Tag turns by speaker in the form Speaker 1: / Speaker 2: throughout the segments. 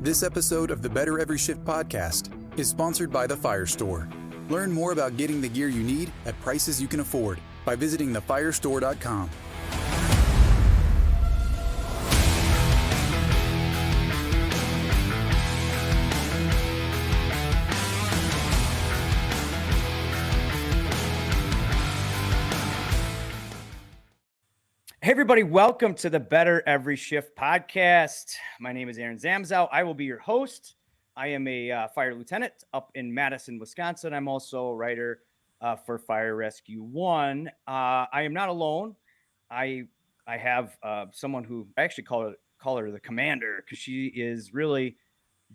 Speaker 1: This episode of the Better Every Shift podcast is sponsored by The Fire Store. Learn more about getting the gear you need at prices you can afford by visiting thefirestore.com.
Speaker 2: Hey, everybody, welcome to the Better Every Shift podcast. My name is Aaron Zamzow. I will be your host. I am a fire lieutenant up in Madison, Wisconsin. I'm also a writer for Fire Rescue One. I am not alone. I have someone who I actually call her the commander, because she is really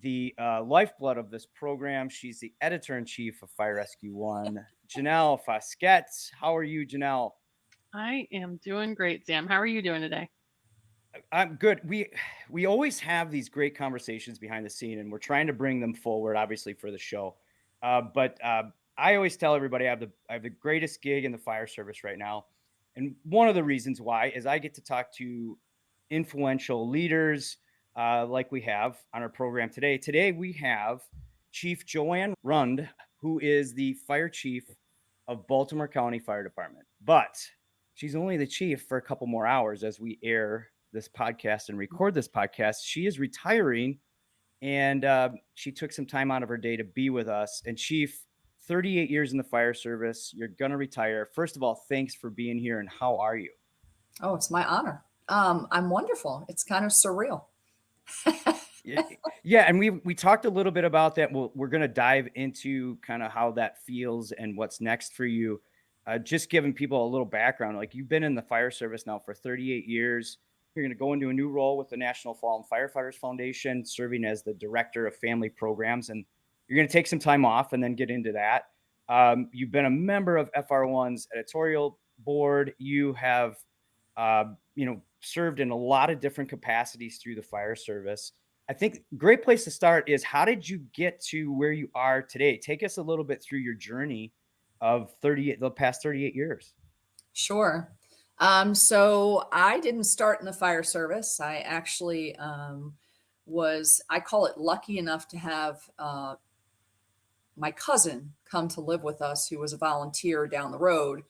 Speaker 2: the lifeblood of this program. She's the editor-in-chief of Fire Rescue One, Janelle Fosquet. How are you, Janelle?
Speaker 3: I am doing great, Sam. How are you doing today?
Speaker 2: I'm good. We always have these great conversations behind the scene, and we're trying to bring them forward, obviously, for the show. But I always tell everybody I have the greatest gig in the fire service right now, and one of the reasons why is I get to talk to influential leaders like we have on our program today. Today we have Chief Joanne Rund, who is the fire chief of Baltimore County Fire Department, but she's only the chief for a couple more hours as we air this podcast and record this podcast. She is retiring, and she took some time out of her day to be with us. And Chief, 38 years in the fire service, you're going to retire. First of all, thanks for being here, and how are you?
Speaker 4: Oh, it's my honor. I'm wonderful. It's kind of surreal.
Speaker 2: Yeah, and we talked a little bit about that. We're going to dive into kind of how that feels and what's next for you. Just giving people a little background, like you've been in the fire service now for 38 years. You're going to go into a new role with the National Fallen Firefighters Foundation, serving as the director of family programs. And you're going to take some time off and then get into that. You've been a member of FR1's editorial board. You have, served in a lot of different capacities through the fire service. I think a great place to start is, how did you get to where you are today? Take us a little bit through your journey of the past 38 years.
Speaker 4: Sure. So I didn't start in the fire service. I actually I call it lucky enough to have my cousin come to live with us, who was a volunteer down the road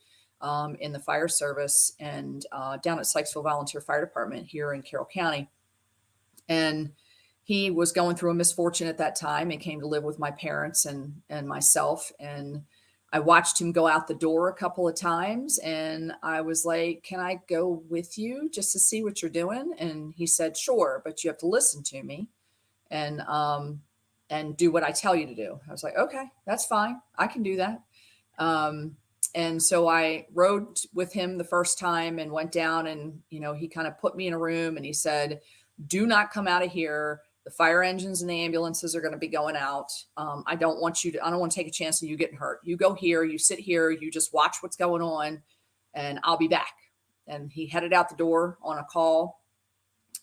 Speaker 4: in the fire service, and down at Sykesville Volunteer Fire Department here in Carroll County. And he was going through a misfortune at that time and came to live with my parents and myself. And I watched him go out the door a couple of times, and I was like, can I go with you just to see what you're doing? And he said, sure, but you have to listen to me and do what I tell you to do. I was like, okay, that's fine. I can do that. And so I rode with him the first time and went down, and, he kind of put me in a room and he said, do not come out of here. The fire engines and the ambulances are going to be going out. I don't want to take a chance of you getting hurt. You go here, you sit here, you just watch what's going on, and I'll be back. And he headed out the door on a call.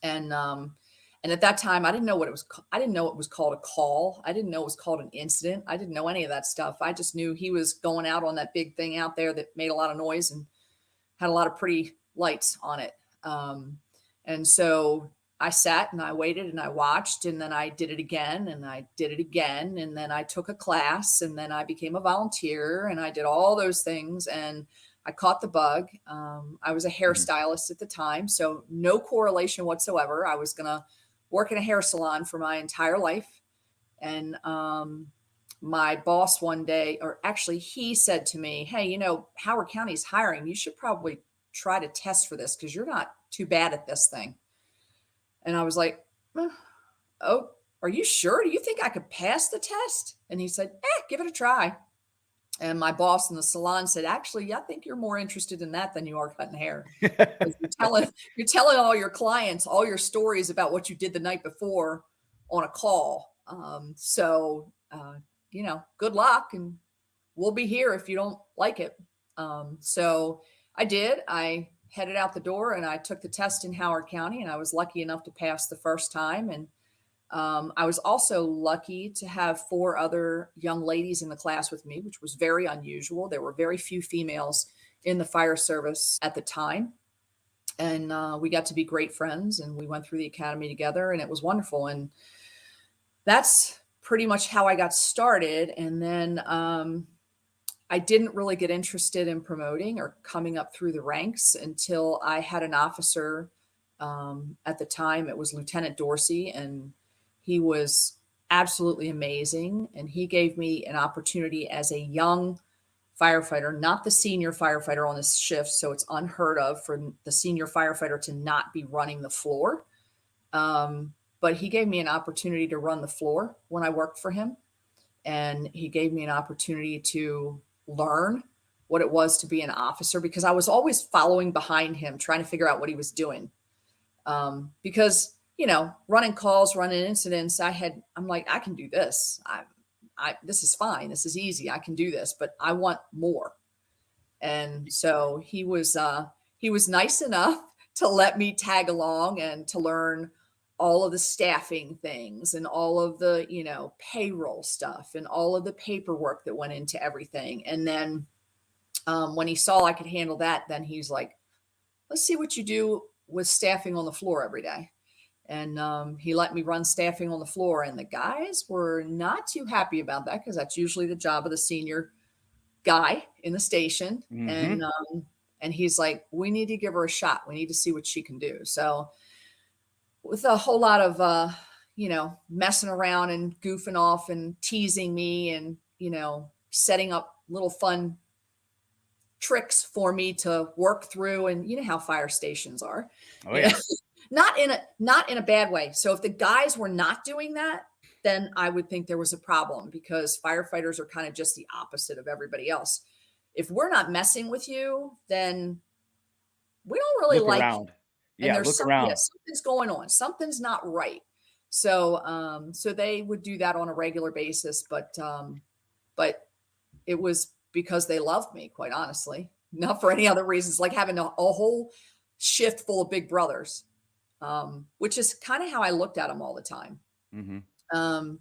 Speaker 4: And at that time, I didn't know what it was. I didn't know it was called a call. I didn't know it was called an incident. I didn't know any of that stuff. I just knew he was going out on that big thing out there that made a lot of noise and had a lot of pretty lights on it. And so I sat and I waited and I watched, and then I did it again and I did it again. And then I took a class, and then I became a volunteer, and I did all those things, and I caught the bug. I was a hairstylist at the time, so no correlation whatsoever. I was going to work in a hair salon for my entire life. And my boss one day, or actually he said to me, hey, Howard County's hiring. You should probably try to test for this, because you're not too bad at this thing. And I was like, oh, are you sure? Do you think I could pass the test? And he said, give it a try. And my boss in the salon said, actually, I think you're more interested in that than you are cutting hair. You're telling all your clients all your stories about what you did the night before on a call. Good luck, and we'll be here if you don't like it. So I did. I headed out the door and I took the test in Howard County, and I was lucky enough to pass the first time. And I was also lucky to have 4 other young ladies in the class with me, which was very unusual. There were very few females in the fire service at the time. And we got to be great friends, and we went through the academy together, and it was wonderful. And that's pretty much how I got started. And then I didn't really get interested in promoting or coming up through the ranks until I had an officer. At the time, it was Lieutenant Dorsey, and he was absolutely amazing. And he gave me an opportunity as a young firefighter, not the senior firefighter on this shift. So it's unheard of for the senior firefighter to not be running the floor. But he gave me an opportunity to run the floor when I worked for him. And he gave me an opportunity to learn what it was to be an officer, because I was always following behind him, trying to figure out what he was doing. Because, running calls, running incidents, I'm like, I can do this. This is fine. This is easy. I can do this, but I want more. And so he was nice enough to let me tag along and to learn all of the staffing things and all of the, payroll stuff and all of the paperwork that went into everything. And then when he saw I could handle that, then he's like, let's see what you do with staffing on the floor every day. And he let me run staffing on the floor. And the guys were not too happy about that, because that's usually the job of the senior guy in the station.
Speaker 2: Mm-hmm.
Speaker 4: And he's like, we need to give her a shot. We need to see what she can do. So with a whole lot of, messing around and goofing off and teasing me and, setting up little fun tricks for me to work through. And you know how fire stations are.
Speaker 2: Oh, yeah.
Speaker 4: Not in a bad way. So if the guys were not doing that, then I would think there was a problem, because firefighters are kind of just the opposite of everybody else. If we're not messing with you, then we don't really
Speaker 2: Look
Speaker 4: like
Speaker 2: around.
Speaker 4: you. And
Speaker 2: Yeah,
Speaker 4: there's
Speaker 2: look around.
Speaker 4: something's going on. Something's not right. So so they would do that on a regular basis, but it was because they loved me, quite honestly, not for any other reasons, like having a whole shift full of big brothers, which is kind of how I looked at them all the time.
Speaker 2: Mm-hmm.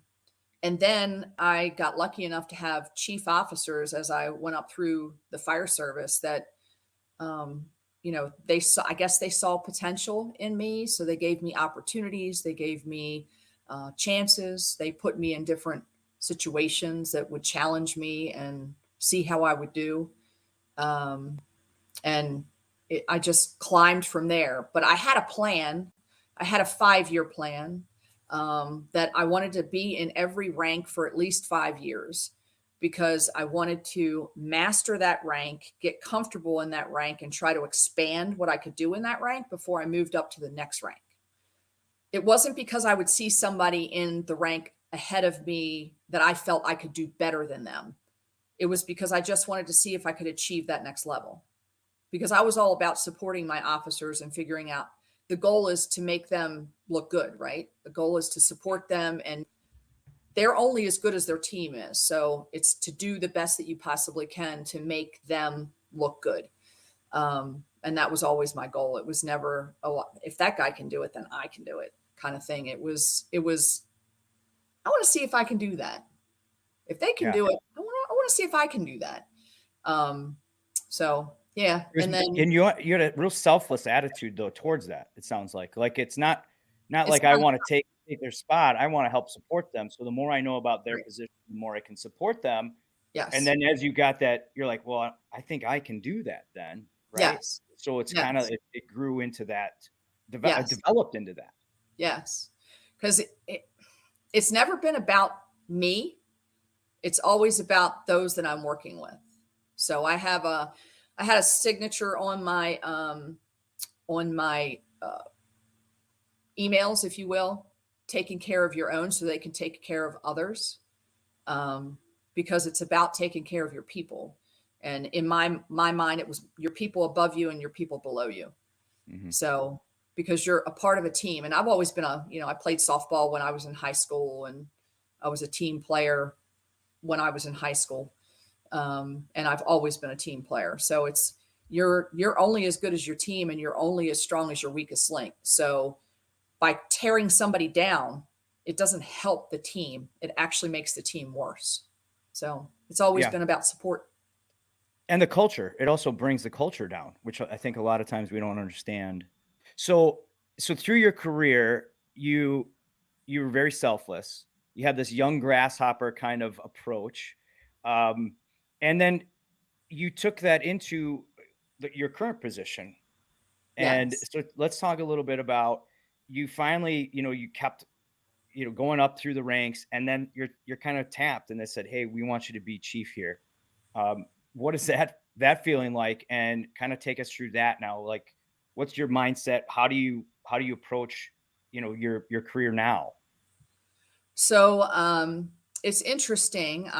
Speaker 4: And then I got lucky enough to have chief officers as I went up through the fire service that, I guess they saw potential in me. So they gave me opportunities. They gave me chances. They put me in different situations that would challenge me and see how I would do. I just climbed from there. But I had a plan. I had a 5-year plan that I wanted to be in every rank for at least 5 years, because I wanted to master that rank, get comfortable in that rank, and try to expand what I could do in that rank before I moved up to the next rank. It wasn't because I would see somebody in the rank ahead of me that I felt I could do better than them. It was because I just wanted to see if I could achieve that next level, because I was all about supporting my officers and figuring out the goal is to make them look good, right? The goal is to support them, and they're only as good as their team is. So it's to do the best that you possibly can to make them look good. And that was always my goal. It was never, oh, if that guy can do it, then I can do it kind of thing. It was, I want to see if I can do that. If they can do it, I want to see if I can do that. So yeah. And then
Speaker 2: you had a real selfless attitude though towards that. It sounds like it's not like I want to take their spot. I want to help support them. So the more I know about their position, the more I can support them.
Speaker 4: Yes.
Speaker 2: And then as you got that, you're like, well, I think I can do that then. Right.
Speaker 4: Yes.
Speaker 2: So it's kind of, it grew into that,
Speaker 4: Yes.
Speaker 2: developed into that.
Speaker 4: Yes. Because it's never been about me. It's always about those that I'm working with. So I had a signature on my emails, if you will, taking care of your own so they can take care of others, because it's about taking care of your people. And in my mind, it was your people above you and your people below you. Mm-hmm. So because you're a part of a team, and I've always been I played softball when I was in high school, and I was a team player when I was in high school. And I've always been a team player. So it's, you're only as good as your team, and you're only as strong as your weakest link. So by tearing somebody down, it doesn't help the team. It actually makes the team worse. So it's always been about support.
Speaker 2: And the culture, it also brings the culture down, which I think a lot of times we don't understand. So through your career, you were very selfless. you had this young grasshopper kind of approach. And then you took that into your current position. And
Speaker 4: Yes.
Speaker 2: so let's talk a little bit about, you finally, you kept, going up through the ranks, and then you're kind of tapped and they said, "Hey, we want you to be chief here." What is that feeling like? And kind of take us through that now. Like, what's your mindset? How do you approach, your career now?
Speaker 4: So it's interesting.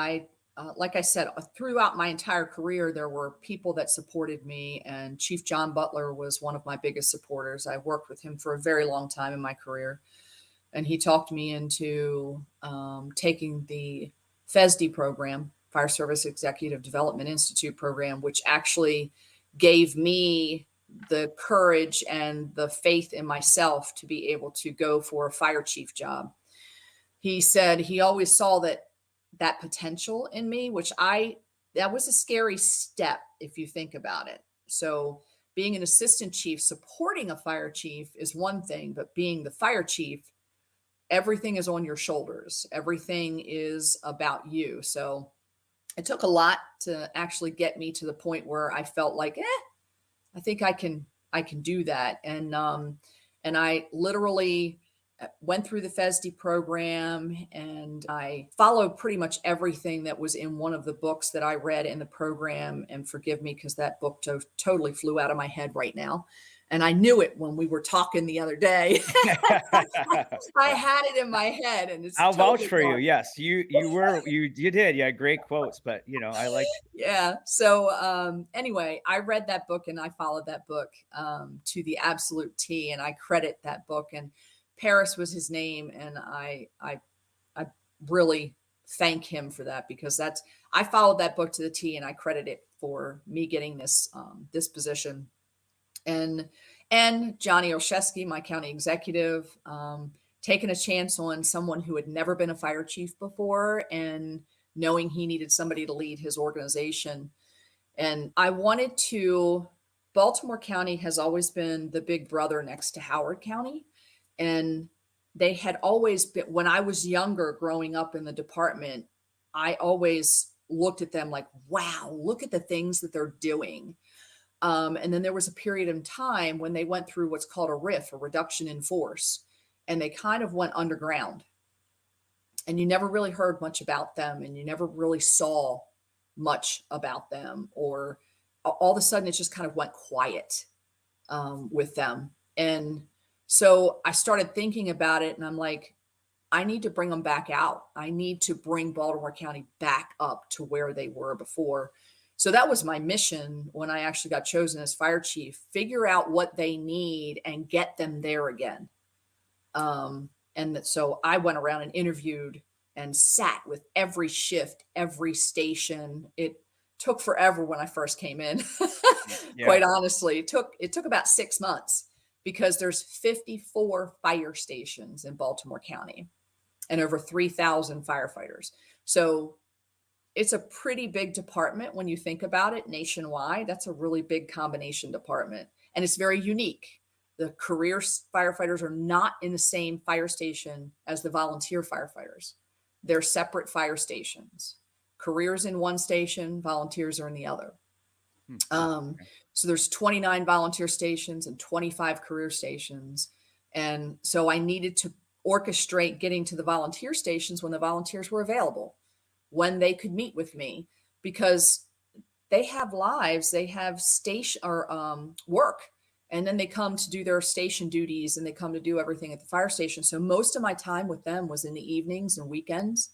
Speaker 4: Like I said, throughout my entire career, there were people that supported me, and Chief John Butler was one of my biggest supporters. I worked with him for a very long time in my career, and he talked me into taking the FESD program, Fire Service Executive Development Institute program, which actually gave me the courage and the faith in myself to be able to go for a fire chief job. He said he always saw that potential in me, which that was a scary step if you think about it. So being an assistant chief supporting a fire chief is one thing, but being the fire chief, everything is on your shoulders. Everything is about you. So it took a lot to actually get me to the point where I felt like, I think I can do that. And I literally went through the FESD program, and I followed pretty much everything that was in one of the books that I read in the program. And forgive me, because that book totally flew out of my head right now. And I knew it when we were talking the other day. I had it in my head, and it's
Speaker 2: I'll vouch
Speaker 4: totally
Speaker 2: for you.
Speaker 4: gone.
Speaker 2: Yes, you did. You had great quotes, but I like.
Speaker 4: Yeah. So anyway, I read that book and I followed that book to the absolute T, and I credit that book. And Paris was his name, and I really thank him for that, because I followed that book to the T, and I credit it for me getting this position. And Johnny Olszewski, my county executive, taking a chance on someone who had never been a fire chief before, and knowing he needed somebody to lead his organization. And Baltimore County has always been the big brother next to Howard County. And they had always been, when I was younger, growing up in the department, I always looked at them like, wow, look at the things that they're doing. And then there was a period of time when they went through what's called a RIF, a reduction in force, and they kind of went underground. And you never really heard much about them, and you never really saw much about them, or all of a sudden it just kind of went quiet with them. And so I started thinking about it, and I'm like, I need to bring them back out. I need to bring Baltimore County back up to where they were before. So that was my mission when I actually got chosen as fire chief: figure out what they need and get them there again. So I went around and interviewed and sat with every shift, every station. It took forever when I first came in.
Speaker 2: Yeah.
Speaker 4: Quite honestly, it took about 6 months, because there's 54 fire stations in Baltimore County and over 3,000 firefighters. So it's a pretty big department when you think about it nationwide. That's a really big combination department, and it's very unique. The career firefighters are not in the same fire station as the volunteer firefighters. They're separate fire stations. Careers in one station, volunteers are in the other. So there's 29 volunteer stations and 25 career stations. And so I needed to orchestrate getting to the volunteer stations when the volunteers were available, when they could meet with me, because they have lives, they have station or work, and then they come to do their station duties, and they come to do everything at the fire station. So most of my time with them was in the evenings and weekends.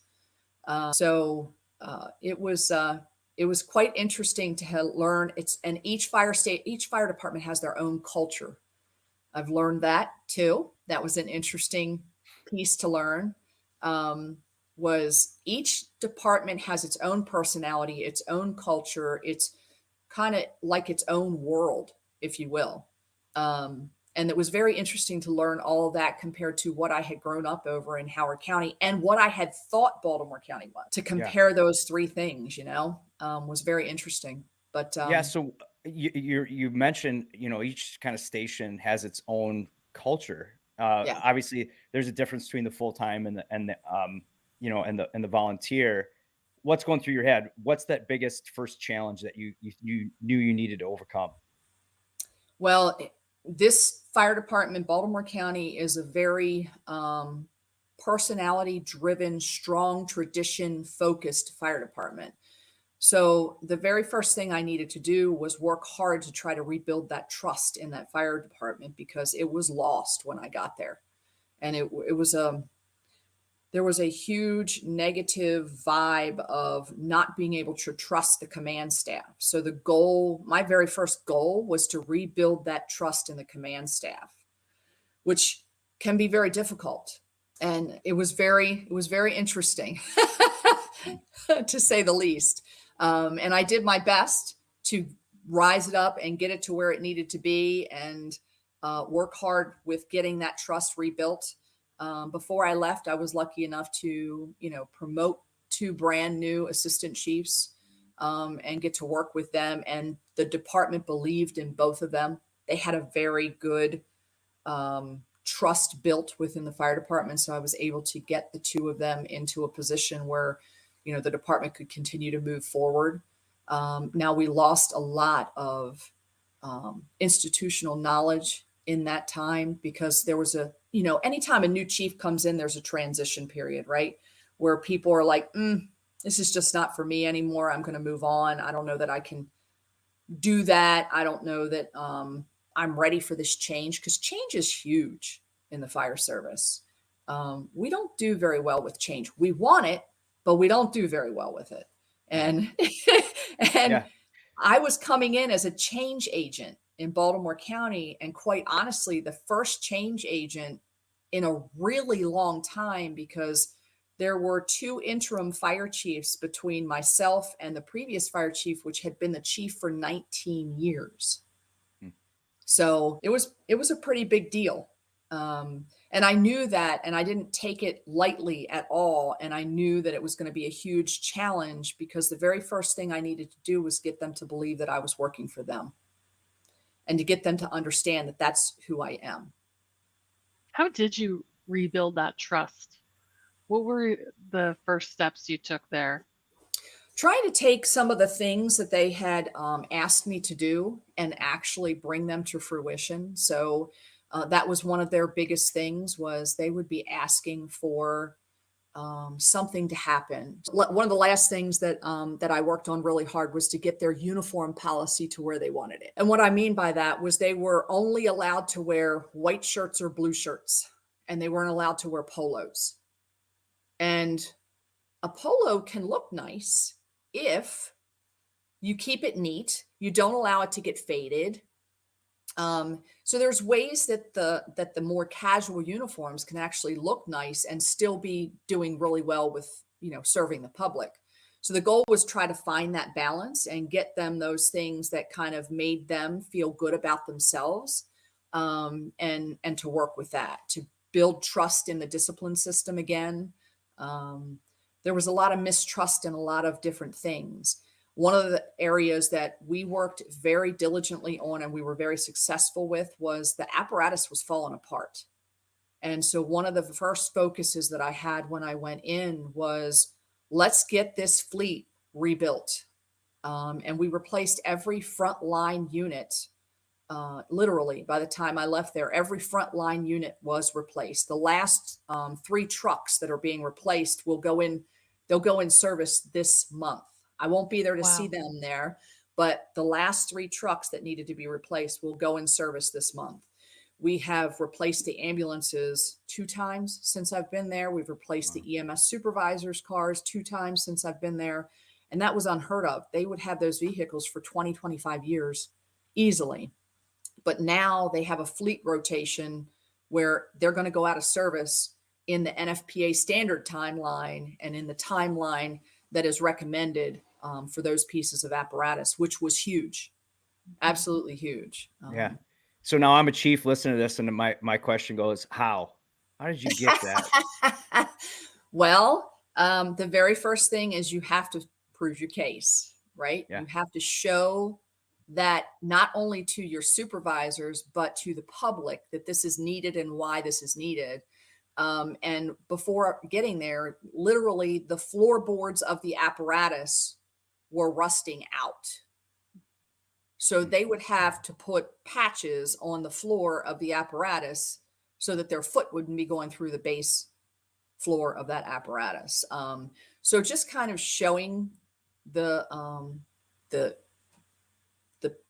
Speaker 4: It was quite interesting to learn. And each fire department has their own culture. I've learned that too. That was an interesting piece to learn. Was each department has its own personality, its own culture. It's kind of like its own world, if you will. And it was very interesting to learn all of that compared to what I had grown up over in Howard County and what I had thought Baltimore County was. To compare those three things, was very interesting. But
Speaker 2: So you mentioned, each kind of station has its own culture.
Speaker 4: Yeah.
Speaker 2: Obviously, there's a difference between the full time and the and the volunteer, what's going through your head? What's that biggest first challenge that you knew you needed to overcome?
Speaker 4: Well, this fire department, Baltimore County, is a very personality driven, strong, tradition focused fire department. So the very first thing I needed to do was work hard to try to rebuild that trust in that fire department, because it was lost when I got there. And there was a huge negative vibe of not being able to trust the command staff. So my very first goal was to rebuild that trust in the command staff, which can be very difficult. And it was very interesting to say the least. And I did my best to rise it up and get it to where it needed to be, and work hard with getting that trust rebuilt. Before I left, I was lucky enough to, promote 2 brand new assistant chiefs, and get to work with them. And the department believed in both of them. They had a very good trust built within the fire department. So I was able to get the 2 of them into a position where, the department could continue to move forward. Now we lost a lot of institutional knowledge in that time, because there was anytime a new chief comes in, there's a transition period, right? Where people are like, this is just not for me anymore. I'm going to move on. I don't know that I can do that. I don't know that I'm ready for this change, because change is huge in the fire service. We don't do very well with change. We want it, but we don't do very well with it. And, and I was coming in as a change agent in Baltimore County. And quite honestly, the first change agent in a really long time, because there were 2 interim fire chiefs between myself and the previous fire chief, which had been the chief for 19 years. So it was a pretty big deal. And I knew that, and I didn't take it lightly at all. And I knew that it was going to be a huge challenge, because the very first thing I needed to do was get them to believe that I was working for them, and to get them to understand that that's who I am.
Speaker 3: How did you rebuild that trust? What were the first steps you took there?
Speaker 4: Trying to take some of the things that they had asked me to do and actually bring them to fruition. So that was one of their biggest things, was they would be asking for something to happen. One of the last things that I worked on really hard was to get their uniform policy to where they wanted it. And what I mean by that was they were only allowed to wear white shirts or blue shirts, and they weren't allowed to wear polos. And a polo can look nice if you keep it neat, you don't allow it to get faded. So there's ways that the more casual uniforms can actually look nice and still be doing really well with, serving the public. So the goal was try to find that balance and get them those things that kind of made them feel good about themselves, and to work with that, to build trust in the discipline system again. There was a lot of mistrust in a lot of different things. One of the areas that we worked very diligently on and we were very successful with was the apparatus was falling apart. And so one of the first focuses that I had when I went in was, let's get this fleet rebuilt. And we replaced every frontline unit. Literally, by the time I left there, every frontline unit was replaced. The last 3 trucks that are being replaced will go in. They'll go in service this month. I won't be there to see them there, but the last 3 trucks that needed to be replaced will go in service this month. We have replaced the ambulances 2 times since I've been there. We've replaced the EMS supervisors' cars 2 times since I've been there. And that was unheard of. They would have those vehicles for 20, 25 years easily. But now they have a fleet rotation where they're going to go out of service in the NFPA standard timeline and in the timeline that is recommended for those pieces of apparatus, which was huge. Absolutely huge.
Speaker 2: Yeah. So now I'm a chief listening to this, and my question goes, how did you get that?
Speaker 4: Well, the very first thing is you have to prove your case, right?
Speaker 2: Yeah.
Speaker 4: You have to show that not only to your supervisors, but to the public that this is needed and why this is needed. And before getting there, literally the floorboards of the apparatus were rusting out. So they would have to put patches on the floor of the apparatus so that their foot wouldn't be going through the base floor of that apparatus. So just kind of showing the the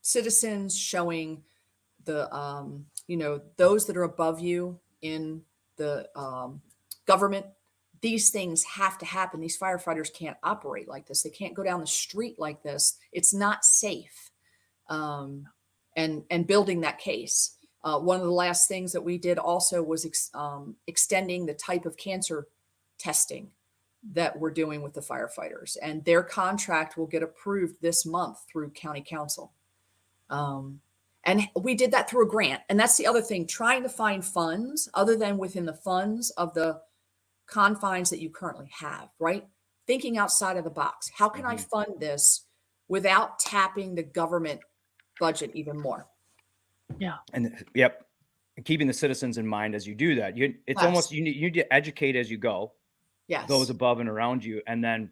Speaker 4: citizens, showing the those that are above you in the government, these things have to happen. These firefighters can't operate like this. They can't go down the street like this. It's not safe. And building that case. One of the last things that we did also was extending the type of cancer testing that we're doing with the firefighters, and their contract will get approved this month through county council. And we did that through a grant. And that's the other thing, trying to find funds other than within the funds of the confines that you currently have, right? Thinking outside of the box. How can I fund this without tapping the government budget even more?
Speaker 3: Yeah.
Speaker 2: And yep. And keeping the citizens in mind as you do that. It's
Speaker 4: Yes.
Speaker 2: almost, you need to educate as you go,
Speaker 4: Yes.
Speaker 2: those above and around you, and then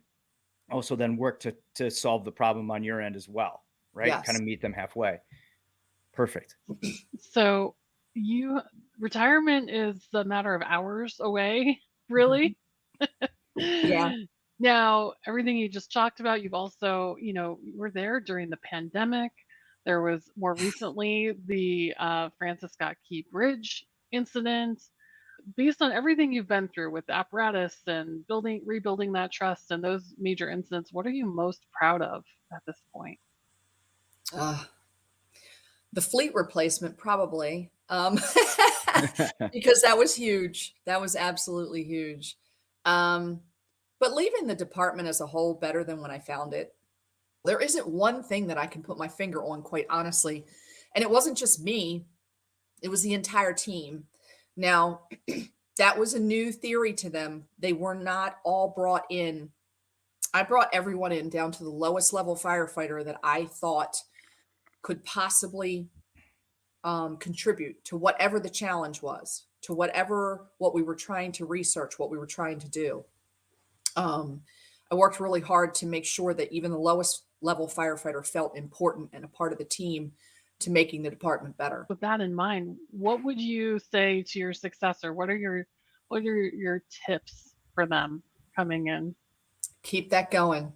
Speaker 2: also then work to solve the problem on your end as well, right?
Speaker 4: Yes.
Speaker 2: Kind of meet them halfway. Perfect.
Speaker 3: So retirement is a matter of hours away, really?
Speaker 4: Yeah.
Speaker 3: Now, everything you just talked about, you've also, you were there during the pandemic. There was more recently the Francis Scott Key Bridge incident. Based on everything you've been through with the apparatus and rebuilding that trust and those major incidents, what are you most proud of at this point?
Speaker 4: The fleet replacement, probably, because that was huge. That was absolutely huge. But leaving the department as a whole better than when I found it. There isn't one thing that I can put my finger on, quite honestly. And it wasn't just me, it was the entire team. Now, that was a new theory to them. They were not all brought in. I brought everyone in down to the lowest level firefighter that I thought could possibly contribute to whatever the challenge was, to what we were trying to research, what we were trying to do. I worked really hard to make sure that even the lowest level firefighter felt important and a part of the team to making the department better.
Speaker 3: With that in mind, what would you say to your successor? What are your tips for them coming in?
Speaker 4: Keep that going.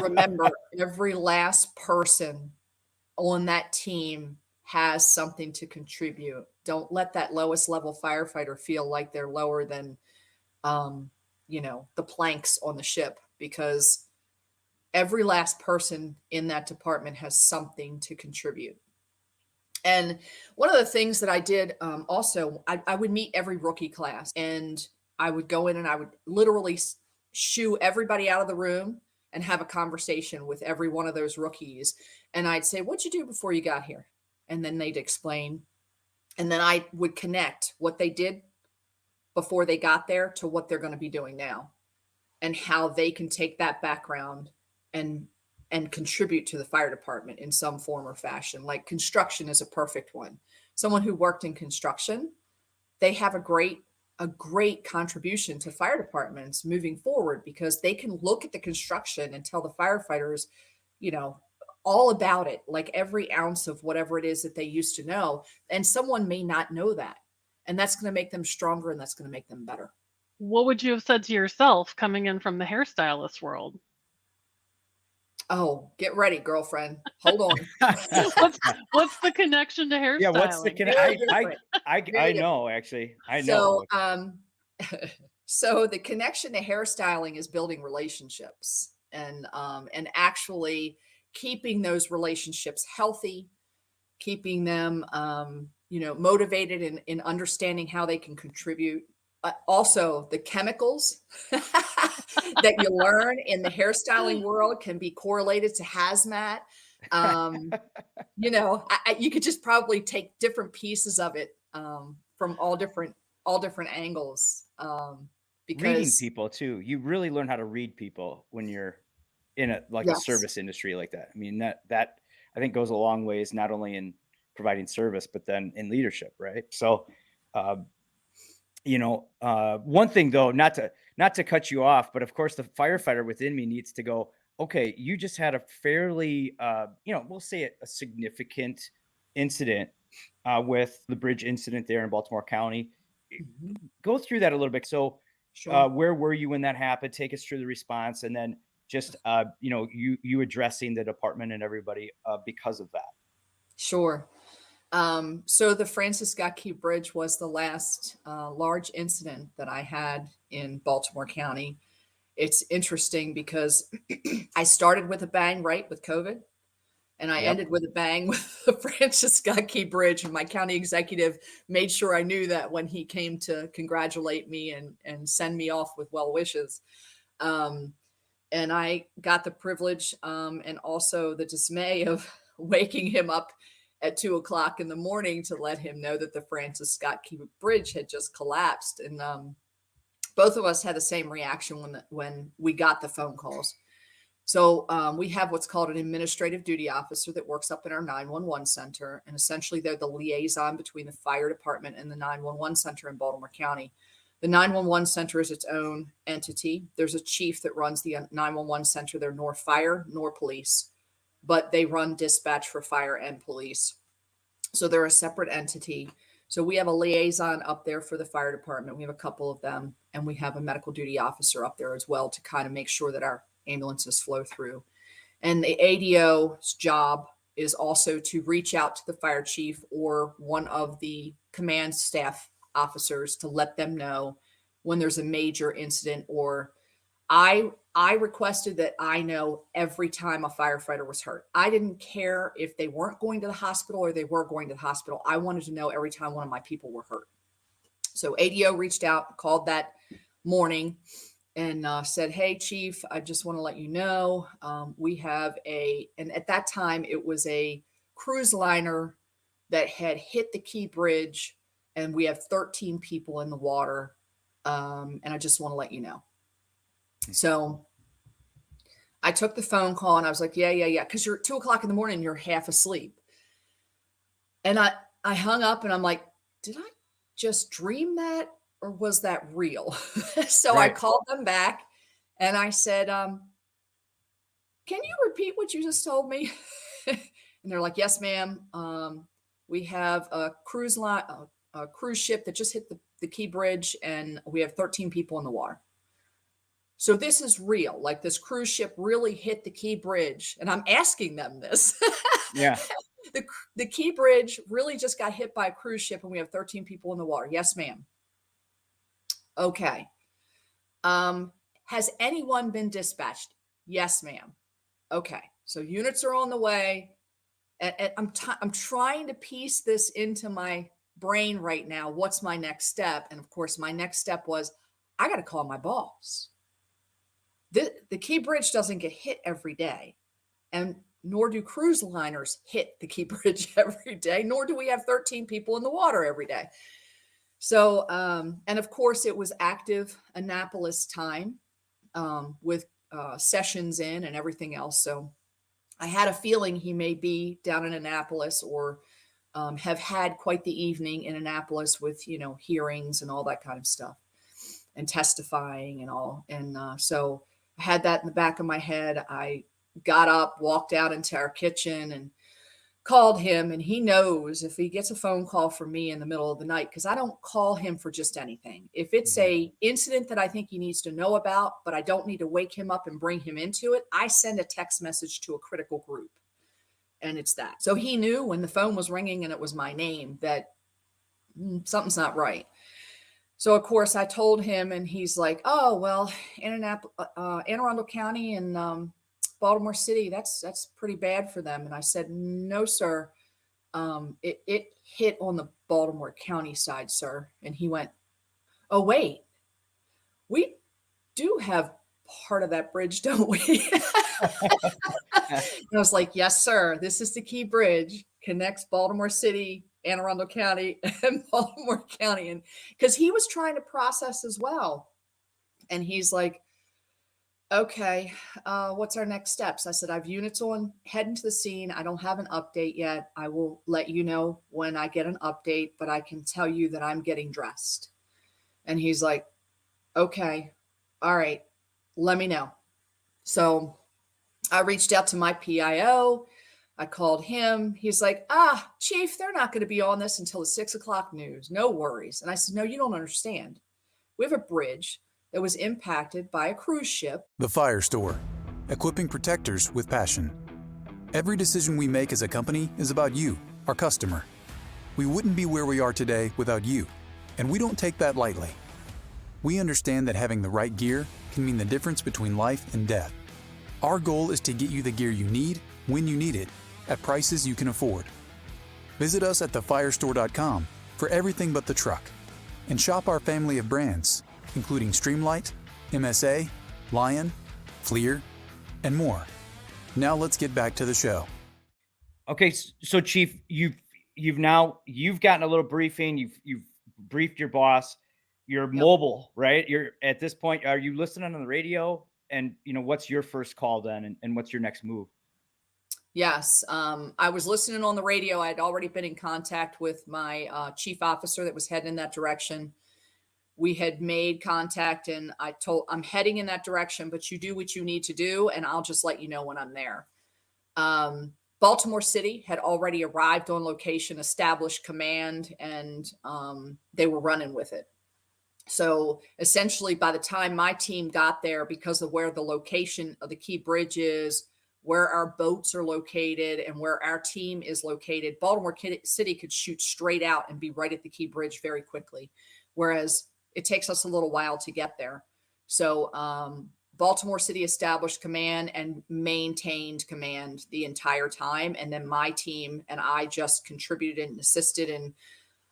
Speaker 4: Remember, every last person on that team has something to contribute. Don't let that lowest level firefighter feel like they're lower than the planks on the ship, because every last person in that department has something to contribute. And one of the things that I did also, I would meet every rookie class, and I would go in and I would literally shoo everybody out of the room and have a conversation with every one of those rookies. And I'd say, what'd you do before you got here? And then they'd explain. And then I would connect what they did before they got there to what they're going to be doing now, and how they can take that background and contribute to the fire department in some form or fashion. Like construction is a perfect one. Someone who worked in construction, they have a great contribution to fire departments moving forward, because they can look at the construction and tell the firefighters, all about it, like every ounce of whatever it is that they used to know. And someone may not know that. And that's going to make them stronger, and that's going to make them better.
Speaker 3: What would you have said to yourself coming in from the hairstylist world?
Speaker 4: Oh, get ready, girlfriend. Hold on.
Speaker 3: What's the connection to hairstyling?
Speaker 2: Yeah, what's the connection? I know, actually. I know.
Speaker 4: So the connection to hairstyling is building relationships and actually keeping those relationships healthy, keeping them motivated in understanding how they can contribute. Also, the chemicals that you learn in the hairstyling world can be correlated to hazmat. You could just probably take different pieces of it from all different angles. Because
Speaker 2: reading people too, you really learn how to read people when you're in a service industry like that. I mean, that I think goes a long ways, not only in providing service, but then in leadership, right? So, One thing though, not to cut you off, but of course the firefighter within me needs to go, okay, you just had a fairly, we'll say a significant incident with the bridge incident there in Baltimore County.
Speaker 4: Mhm.
Speaker 2: Go through that a little bit. So,
Speaker 4: Sure.
Speaker 2: where were you when that happened? Take us through the response, and then just, you addressing the department and everybody because of that.
Speaker 4: Sure. So the Francis Scott Key Bridge was the last large incident that I had in Baltimore County. It's interesting because I started with a bang, right, with COVID, and I
Speaker 2: Yep.
Speaker 4: ended with a bang with the Francis Scott Key Bridge. And my county executive made sure I knew that when he came to congratulate me and send me off with well wishes. Um, and I got the privilege and also the dismay of waking him up at 2 o'clock in the morning to let him know that the Francis Scott Key Bridge had just collapsed. And both of us had the same reaction when we got the phone calls. So we have what's called an administrative duty officer that works up in our 911 center. And essentially, they're the liaison between the fire department and the 911 center in Baltimore County. The 911 center is its own entity. There's a chief that runs the 911 center. They're nor fire nor police, but they run dispatch for fire and police. So they're a separate entity. So we have a liaison up there for the fire department. We have a couple of them, and we have a medical duty officer up there as well to kind of make sure that our ambulances flow through. And the ADO's job is also to reach out to the fire chief or one of the command staff officers to let them know when there's a major incident. Or I requested that I know every time a firefighter was hurt. I didn't care if they weren't going to the hospital or they were going to the hospital. I wanted to know every time one of my people were hurt. So ADO reached out, called that morning, and said, "Hey, Chief, I just want to let you know we have and at that time it was a cruise liner that had hit the Key Bridge, and we have 13 people in the water, and I just want to let you know." So I took the phone call and I was like, yeah, because you're 2 o'clock in the morning, you're half asleep. And I hung up and I'm like, did I just dream that or was that real? So I
Speaker 2: Right.
Speaker 4: called them back and I said, can you repeat what you just told me? And they're like, yes, ma'am. We have a cruise ship that just hit the Key Bridge and we have 13 people in the water. So this is real. Like this cruise ship really hit the Key Bridge. And I'm asking them this.
Speaker 2: Yeah.
Speaker 4: The Key Bridge really just got hit by a cruise ship and we have 13 people in the water. Yes, ma'am. Okay. Has anyone been dispatched? Yes, ma'am. Okay. So units are on the way. And I'm trying to piece this into my brain right now. What's my next step? And of course, my next step was I got to call my boss. The Key Bridge doesn't get hit every day, and nor do cruise liners hit the Key Bridge every day, nor do we have 13 people in the water every day. So, and of course, it was active Annapolis time with sessions in and everything else. So I had a feeling he may be down in Annapolis or have had quite the evening in Annapolis with, hearings and all that kind of stuff and testifying and all. And so I had that in the back of my head. I got up, walked out into our kitchen and called him. And he knows if he gets a phone call from me in the middle of the night, because I don't call him for just anything. If it's a incident that I think he needs to know about, but I don't need to wake him up and bring him into it, I send a text message to a critical group. And it's that. So he knew when the phone was ringing and it was my name that something's not right. So of course I told him, and he's like, "Oh well, Anne Arundel County and Baltimore City, that's pretty bad for them." And I said, "No, sir, it hit on the Baltimore County side, sir." And he went, "Oh wait, we do have part of that bridge, don't we?" And I was like, "Yes, sir. This is the Key Bridge, connects Baltimore City, Anne Arundel County, and Baltimore County." And because he was trying to process as well. And he's like, "Okay, what's our next steps?" I said, "I have units on heading to the scene. I don't have an update yet. I will let you know when I get an update, but I can tell you that I'm getting dressed." And he's like, okay, all right, let me know. So I reached out to my PIO. I called him. He's like, Chief, they're not going to be on this until the 6 o'clock news. No worries. And I said, no, you don't understand. We have a bridge that was impacted by a cruise ship.
Speaker 1: The Fire Store, equipping protectors with passion. Every decision we make as a company is about you, our customer. We wouldn't be where we are today without you, and we don't take that lightly. We understand that having the right gear can mean the difference between life and death. Our goal is to get you the gear you need, when you need it, at prices you can afford. Visit us at thefirestore.com for everything but the truck, and shop our family of brands, including Streamlight, MSA, Lion, Fleer, and more. Now let's get back to the show.
Speaker 2: Okay, so Chief, you've gotten a little briefing. You've briefed your boss. You're mobile, right? You're at this point. Are you listening on the radio? And what's your first call then? And what's your next move?
Speaker 4: Yes, I was listening on the radio. I'd already been in contact with my chief officer that was heading in that direction. We had made contact, and I'm heading in that direction, but you do what you need to do, and I'll just let you know when I'm there. Baltimore City had already arrived on location, established command, and they were running with it. So essentially, by the time my team got there, because of where the location of the key bridge is, where our boats are located, and where our team is located, Baltimore City could shoot straight out and be right at the key bridge very quickly, whereas it takes us a little while to get there. So Baltimore City established command and maintained command the entire time. And then my team and I just contributed and assisted, and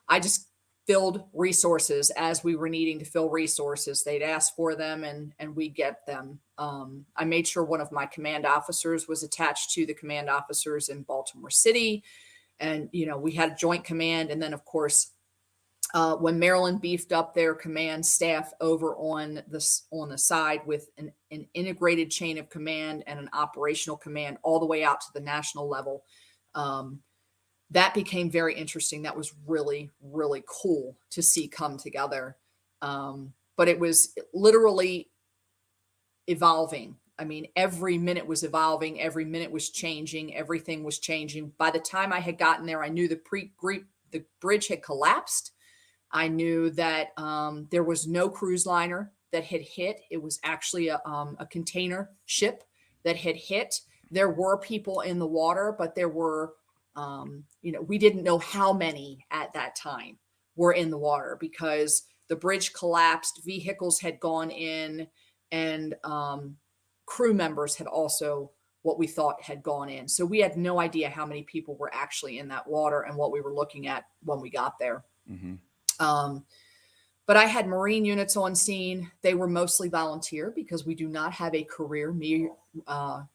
Speaker 4: I just filled resources as we were needing to fill resources. They'd ask for them, and we get them. I made sure one of my command officers was attached to the command officers in Baltimore City. And, we had a joint command. And then, of course, when Maryland beefed up their command staff over on the side with an integrated chain of command and an operational command all the way out to the national level, that became very interesting. That was really, really cool to see come together. But it was literally evolving. I mean, every minute was evolving. Every minute was changing. Everything was changing. By the time I had gotten there, I knew the bridge had collapsed. I knew that there was no cruise liner that had hit. It was actually a container ship that had hit. There were people in the water, but there were we didn't know how many at that time were in the water because the bridge collapsed, vehicles had gone in, and crew members had also, what we thought, had gone in. So we had no idea how many people were actually in that water and what we were looking at when we got there. Mm-hmm. But I had Marine units on scene. They were mostly volunteer because we do not have a career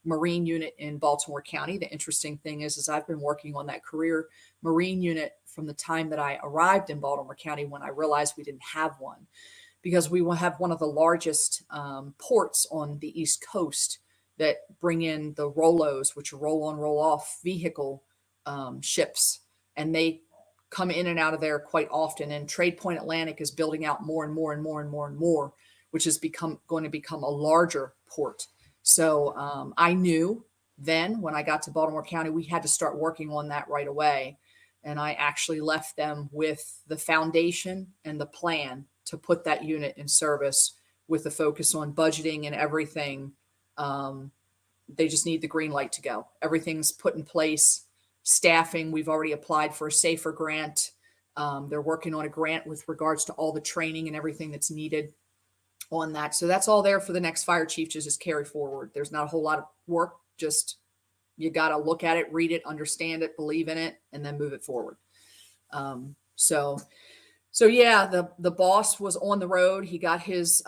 Speaker 4: Marine unit in Baltimore County. The interesting thing is I've been working on that career Marine unit from the time that I arrived in Baltimore County, when I realized we didn't have one, because we will have one of the largest ports on the East Coast that bring in the ROLOs, which are roll on, roll off vehicle ships. And they come in and out of there quite often. And Trade Point Atlantic is building out more and more and more and more and more, which is going to become a larger port. So I knew then when I got to Baltimore County, we had to start working on that right away. And I actually left them with the foundation and the plan to put that unit in service, with the focus on budgeting and everything. They just need the green light to go. Everything's put in place. Staffing, we've already applied for a SAFER grant. They're working on a grant with regards to all the training and everything that's needed on that. So that's all there for the next fire chief to just carry forward. There's not a whole lot of work. Just, you got to look at it, read it, understand it, believe in it, and then move it forward. So yeah, the boss was on the road. He got his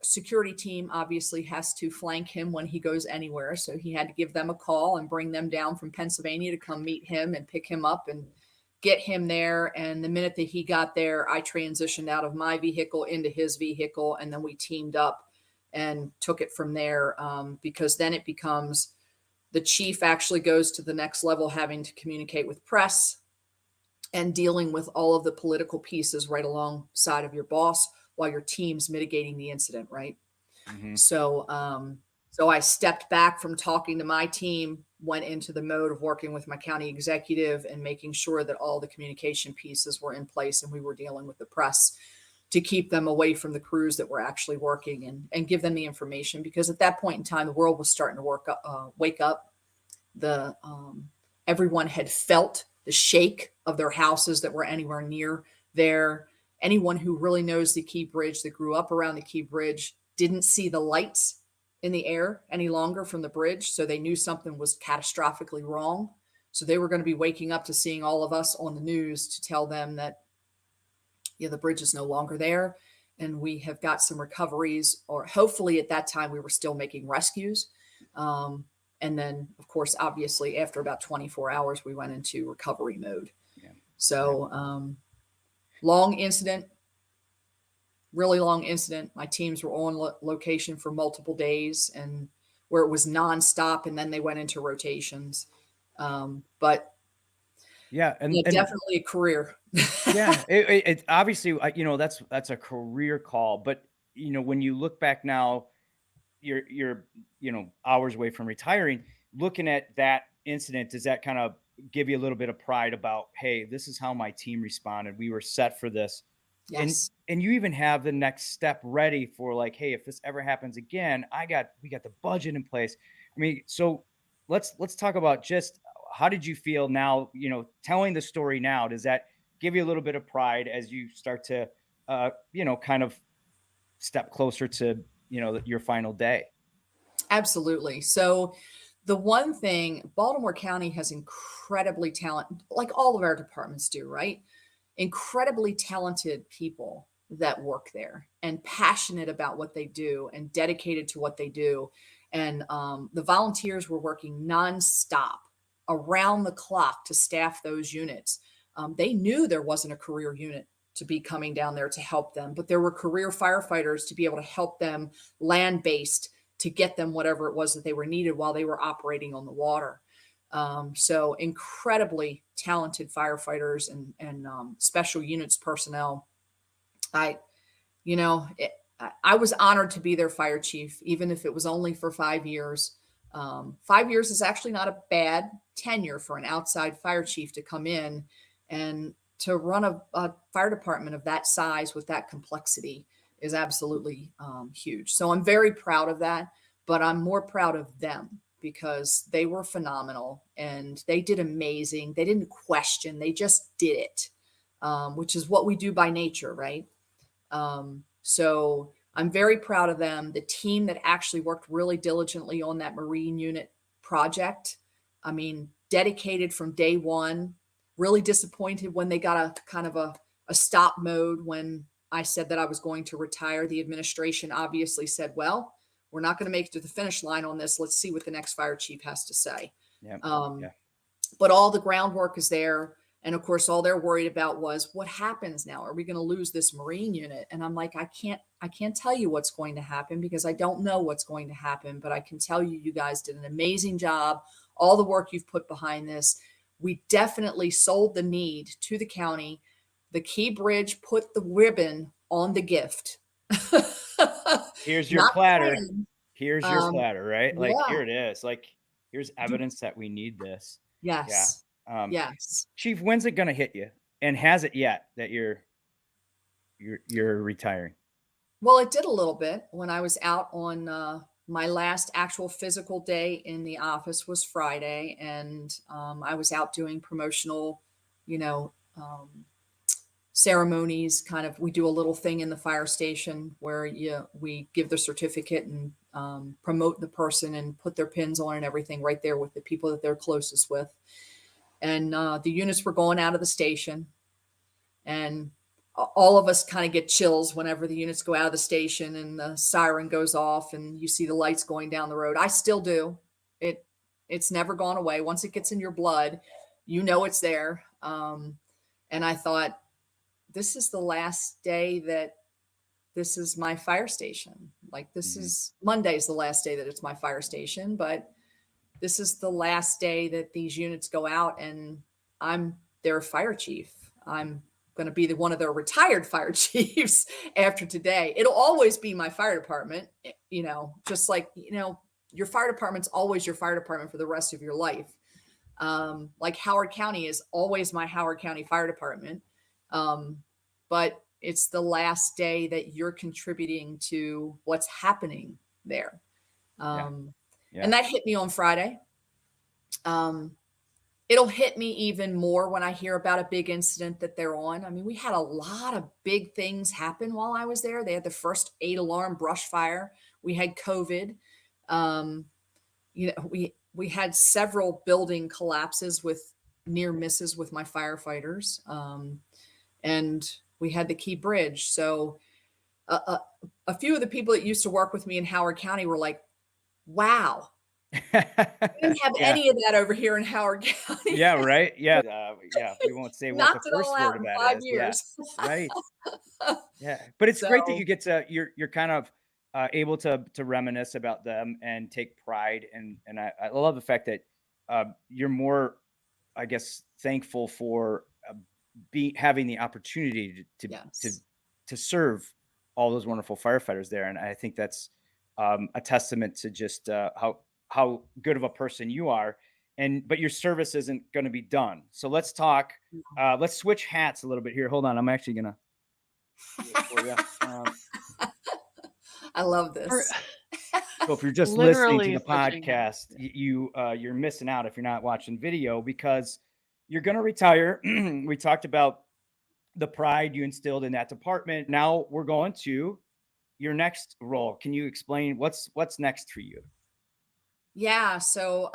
Speaker 4: security team obviously has to flank him when he goes anywhere. So he had to give them a call and bring them down from Pennsylvania to come meet him and pick him up and get him there. And the minute that he got there, I transitioned out of my vehicle into his vehicle, and then we teamed up and took it from there, because then it becomes the chief actually goes to the next level, having to communicate with press, and dealing with all of the political pieces right alongside of your boss while your team's mitigating the incident, right?
Speaker 2: Mhm.
Speaker 4: So, so I stepped back from talking to my team, went into the mode of working with my county executive and making sure that all the communication pieces were in place and we were dealing with the press to keep them away from the crews that were actually working and give them the information, because at that point in time, the world was starting to wake up. The everyone had felt the shake of their houses that were anywhere near there. Anyone who really knows the Key Bridge, that grew up around the Key Bridge, didn't see the lights in the air any longer from the bridge, so they knew something was catastrophically wrong. So they were going to be waking up to seeing all of us on the news to tell them that, yeah, the bridge is no longer there, and we have got some recoveries, or hopefully at that time we were still making rescues. And then, of course, obviously, after about 24 hours, we went into recovery mode.
Speaker 2: Yeah.
Speaker 4: So, long incident, really long incident. My teams were on location for multiple days, and where it was nonstop, and then they went into rotations. But
Speaker 2: Yeah,
Speaker 4: yeah,
Speaker 2: and
Speaker 4: definitely a career.
Speaker 2: yeah, it's obviously, you know, that's a career call, but you know, when you look back now, you're you know, hours away from retiring, looking at that incident, does that kind of give you a little bit of pride about, hey, this is how my team responded, we were set for this,
Speaker 4: Yes,
Speaker 2: and you even have the next step ready for, like, hey, if this ever happens again, we got the budget in place. I mean, so let's talk about just how did you feel now, you know, telling the story now, does that give you a little bit of pride as you start to you know, kind of step closer to, you know, your final day?
Speaker 4: absolutely. So, the one thing, Baltimore County has incredibly talent, like all of our departments do, right? Incredibly talented people that work there and passionate about what they do and dedicated to what they do. And the volunteers were working nonstop around the clock to staff those units. They knew there wasn't a career unit to be coming down there to help them, but there were career firefighters to be able to help them land based to get them whatever it was that they were needed while they were operating on the water. So incredibly talented firefighters and special units personnel. I, you know, I was honored to be their fire chief, even if it was only for 5 years. 5 years is actually not a bad tenure for an outside fire chief to come in and to run a fire department of that size with that complexity is absolutely huge. So I'm very proud of that, but I'm more proud of them because they were phenomenal and they did amazing. They didn't question, they just did it, which is what we do by nature, right? So I'm very proud of them. The team that actually worked really diligently on that Marine unit project, I mean, dedicated from day one, really disappointed when they got a kind of a stop mode when I said that I was going to retire. The administration obviously said, well, we're not going to make it to the finish line on this. Let's see what the next fire chief has to say.
Speaker 2: Yeah.
Speaker 4: Um,
Speaker 2: Yeah.
Speaker 4: but all the groundwork is there. And of course, all they're worried about was what happens now? Are we going to lose this Marine unit? And I'm like, I can't tell you what's going to happen because I don't know what's going to happen, but I can tell you, you guys did an amazing job. All the work you've put behind this. We definitely sold the need to the county. The Key Bridge put the ribbon on the gift.
Speaker 2: Here's your
Speaker 4: Not
Speaker 2: platter.
Speaker 4: planned.
Speaker 2: Here's your
Speaker 4: Um,
Speaker 2: platter, right? Like,
Speaker 4: yeah.
Speaker 2: here it is. Like, here's evidence that we need this. Yeah.
Speaker 4: Yes.
Speaker 2: Um,
Speaker 4: Yes.
Speaker 2: Chief, when's it gonna hit you? And has it yet that you're retiring?
Speaker 4: Well, it did a little bit when I was out on my last actual physical day in the office was Friday, and I was out doing promotional, you know, ceremonies. Kind of, we do a little thing in the fire station where we give the certificate and promote the person and put their pins on and everything right there with the people that they're closest with. And the units were going out of the station, and all of us kind of get chills whenever the units go out of the station and the siren goes off and you see the lights going down the road. I still do. It's never gone away. Once it gets in your blood, you know it's there. And I thought, this is the last day that this is my fire station. Like, this
Speaker 2: Mhm.
Speaker 4: is Monday's the last day that it's my fire station, but this is the last day that these units go out, and I'm their fire chief. I'm going to be one of their retired fire chiefs after today. It'll always be my fire department, just like, your fire department's always your fire department for the rest of your life. Like Howard County is always my Howard County Fire Department. But it's the last day that you're contributing to what's happening there. And that hit me on Friday. It'll hit me even more when I hear about a big incident that they're on. I mean, we had a lot of big things happen while I was there. They had the first 8-alarm brush fire. We had COVID. We had several building collapses with near misses with my firefighters. And we had the Key Bridge. So a few of the people that used to work with me in Howard County were like, wow, we didn't have any of that over here in Howard County.
Speaker 2: Yeah, right. Yeah. We won't say what
Speaker 4: Knocked
Speaker 2: the
Speaker 4: it
Speaker 2: first
Speaker 4: all
Speaker 2: word
Speaker 4: out
Speaker 2: of
Speaker 4: in
Speaker 2: that
Speaker 4: 5
Speaker 2: is.
Speaker 4: years.
Speaker 2: Yeah. Right. Yeah. But it's great that
Speaker 4: So
Speaker 2: you get to, you're kind of able to reminisce about them and take pride. And I love the fact that you're more, I guess, thankful for having the opportunity
Speaker 4: yes.
Speaker 2: to serve all those wonderful firefighters there. And I think that's a testament to just how good of a person you are. But your service isn't going to be done. So let's talk. Let's switch hats a little bit here. Hold on. I'm actually going to do it for you.
Speaker 4: I love this.
Speaker 2: So if you're just listening to
Speaker 3: Literally
Speaker 2: the
Speaker 3: switching
Speaker 2: podcast, you're missing out if you're not watching video, because you're going to retire. We talked about the pride you instilled in that department. Now we're going to your next role. Can you explain what's next for you?
Speaker 4: Yeah, so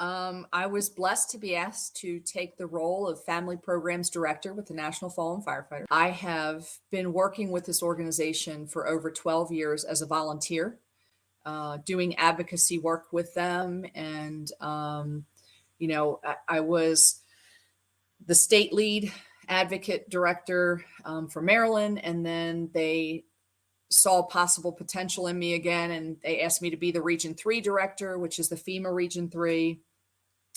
Speaker 4: I was blessed to be asked to take the role of Family Programs Director with the National Fallen Firefighters. I have been working with this organization for over 12 years as a volunteer, doing advocacy work with them. And, I was the state lead advocate director for Maryland, and then they saw possible potential in me again, and they asked me to be the Region 3 director, which is the FEMA Region 3.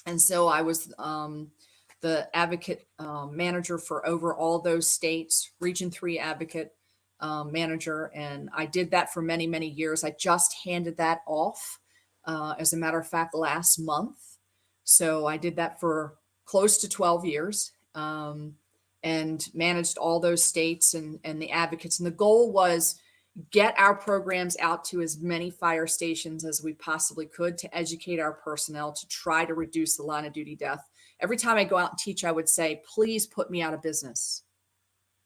Speaker 4: And so I was the advocate manager for over all those states, Region 3 advocate manager. And I did that for many, many years. I just handed that off, as a matter of fact, last month. So I did that for close to 12 years and managed all those states and the advocates. And the goal was get our programs out to as many fire stations as we possibly could to educate our personnel to try to reduce the line of duty death. Every time I go out and teach, I would say, please put me out of business.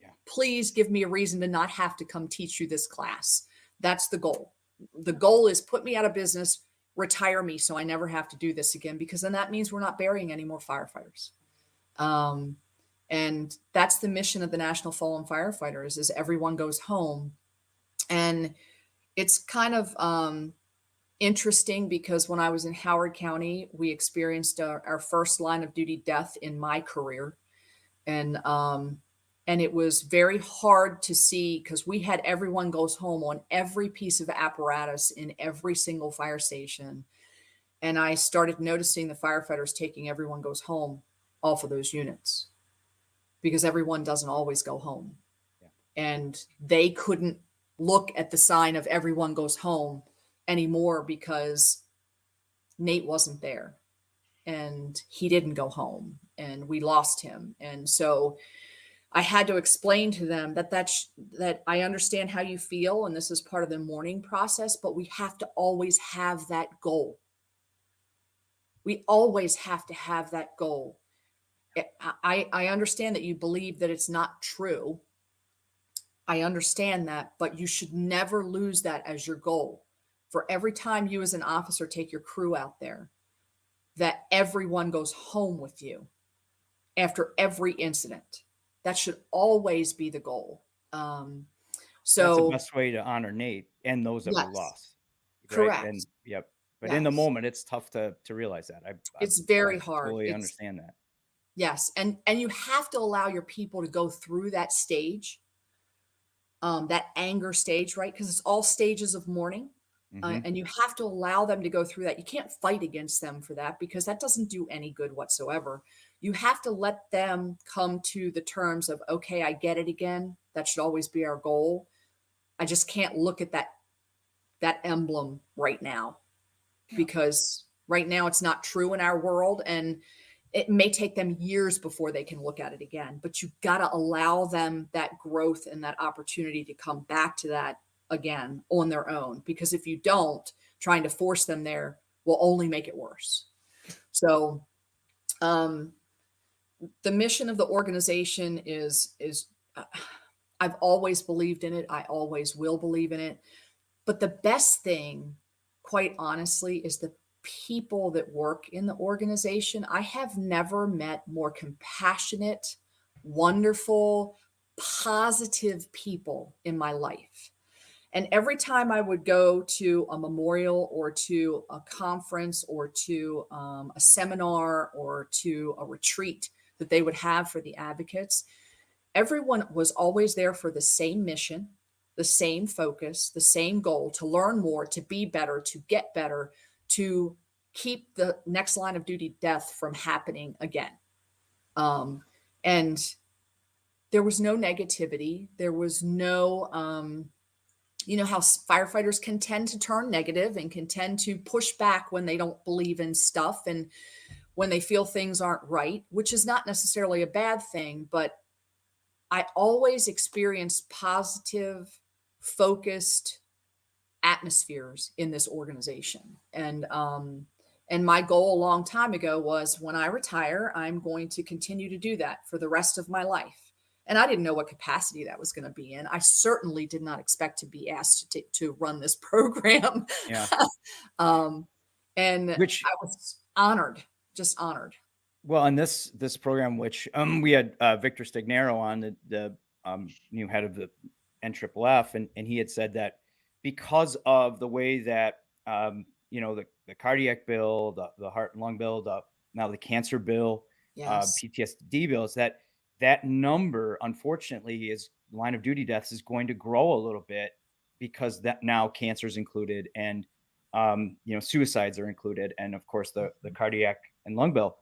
Speaker 4: Yeah. Please give me a reason to not have to come teach you this class. That's the goal. The goal is put me out of business, retire me so I never have to do this again, because then that means we're not burying any more firefighters. And that's the mission of the National Fallen Firefighters, is everyone goes home. And it's kind of interesting because when I was in Howard County, we experienced our first line of duty death in my career. And it was very hard to see because we had everyone goes home on every piece of apparatus in every single fire station. And I started noticing the firefighters taking everyone goes home off of those units because everyone doesn't always go home. Yeah. And they couldn't look at the sign of everyone goes home anymore because Nate wasn't there and he didn't go home and we lost him. And so I had to explain to them that I understand how you feel and this is part of the mourning process, but we have to always have that goal. We always have to have that goal. I understand that you believe that it's not true. I understand that, but you should never lose that as your goal. For every time you as an officer take your crew out there, that everyone goes home with you after every incident. That should always be the goal. So
Speaker 2: that's the best way to honor Nate and those that we lost. Right?
Speaker 4: Correct.
Speaker 2: And yep. But in the moment, it's tough to realize that.
Speaker 4: It's very hard.
Speaker 2: Totally understand that.
Speaker 4: Yes. And you have to allow your people to go through that stage. That anger stage, right? Because it's all stages of mourning. And you have to allow them to go through that. You can't fight against them for that because that doesn't do any good whatsoever. you have to let them come to the terms of, okay, I get it again. That should always be our goal. I just can't look at that emblem right now, because right now it's not true in our world, and it may take them years before they can look at it again. But you've got to allow them that growth and that opportunity to come back to that again on their own, because if you don't, trying to force them there will only make it worse. So the mission of the organization is I've always believed in it. I always will believe in it. But the best thing, quite honestly, is the people that work in the organization. I have never met more compassionate, wonderful, positive people in my life. And every time I would go to a memorial or to a conference or to a seminar or to a retreat that they would have for the advocates, everyone was always there for the same mission, the same focus, the same goal: to learn more, to be better, to get better, to keep the next line of duty death from happening again. And there was no negativity. There was no, you know how firefighters can tend to turn negative and can tend to push back when they don't believe in stuff and when they feel things aren't right, which is not necessarily a bad thing, but I always experience positive, focused atmospheres in this organization. And my goal a long time ago was, when I retire, I'm going to continue to do that for the rest of my life. And I didn't know what capacity that was going to be in. I certainly did not expect to be asked to run this program.
Speaker 2: Yeah.
Speaker 4: And
Speaker 2: Which,
Speaker 4: I was honored, just honored.
Speaker 2: well, in this program, which we had Victor Stagnaro on, the new head of the NFFF, and he had said that because of the way that the cardiac bill, the heart and lung bill, now the cancer bill,
Speaker 4: Yes.
Speaker 2: PTSD bills, that number, unfortunately, is line of duty deaths is going to grow a little bit, because that now cancer is included, and suicides are included, and of course the cardiac and lung bill.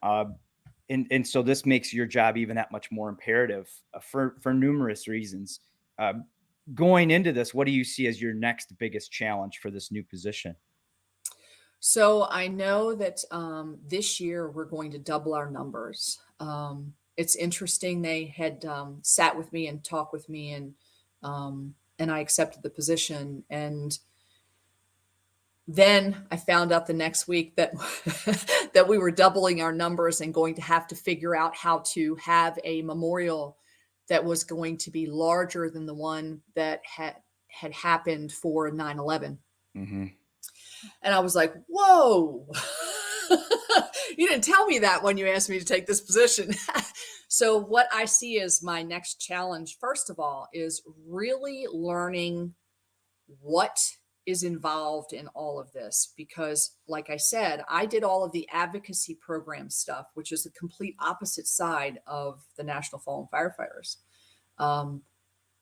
Speaker 2: And so this makes your job even that much more imperative for numerous reasons. Going into this, what do you see as your next biggest challenge for this new position?
Speaker 4: So I know that this year we're going to double our numbers. It's interesting. They had sat with me and talked with me, and I accepted the position. And then I found out the next week that that we were doubling our numbers and going to have to figure out how to have a memorial that was going to be larger than the one that had happened for 9/11.
Speaker 2: Mm-hmm.
Speaker 4: And I was like, whoa, you didn't tell me that when you asked me to take this position. So what I see as my next challenge, first of all, is really learning what is involved in all of this. Because like I said, I did all of the advocacy program stuff, which is the complete opposite side of the National Fallen Firefighters.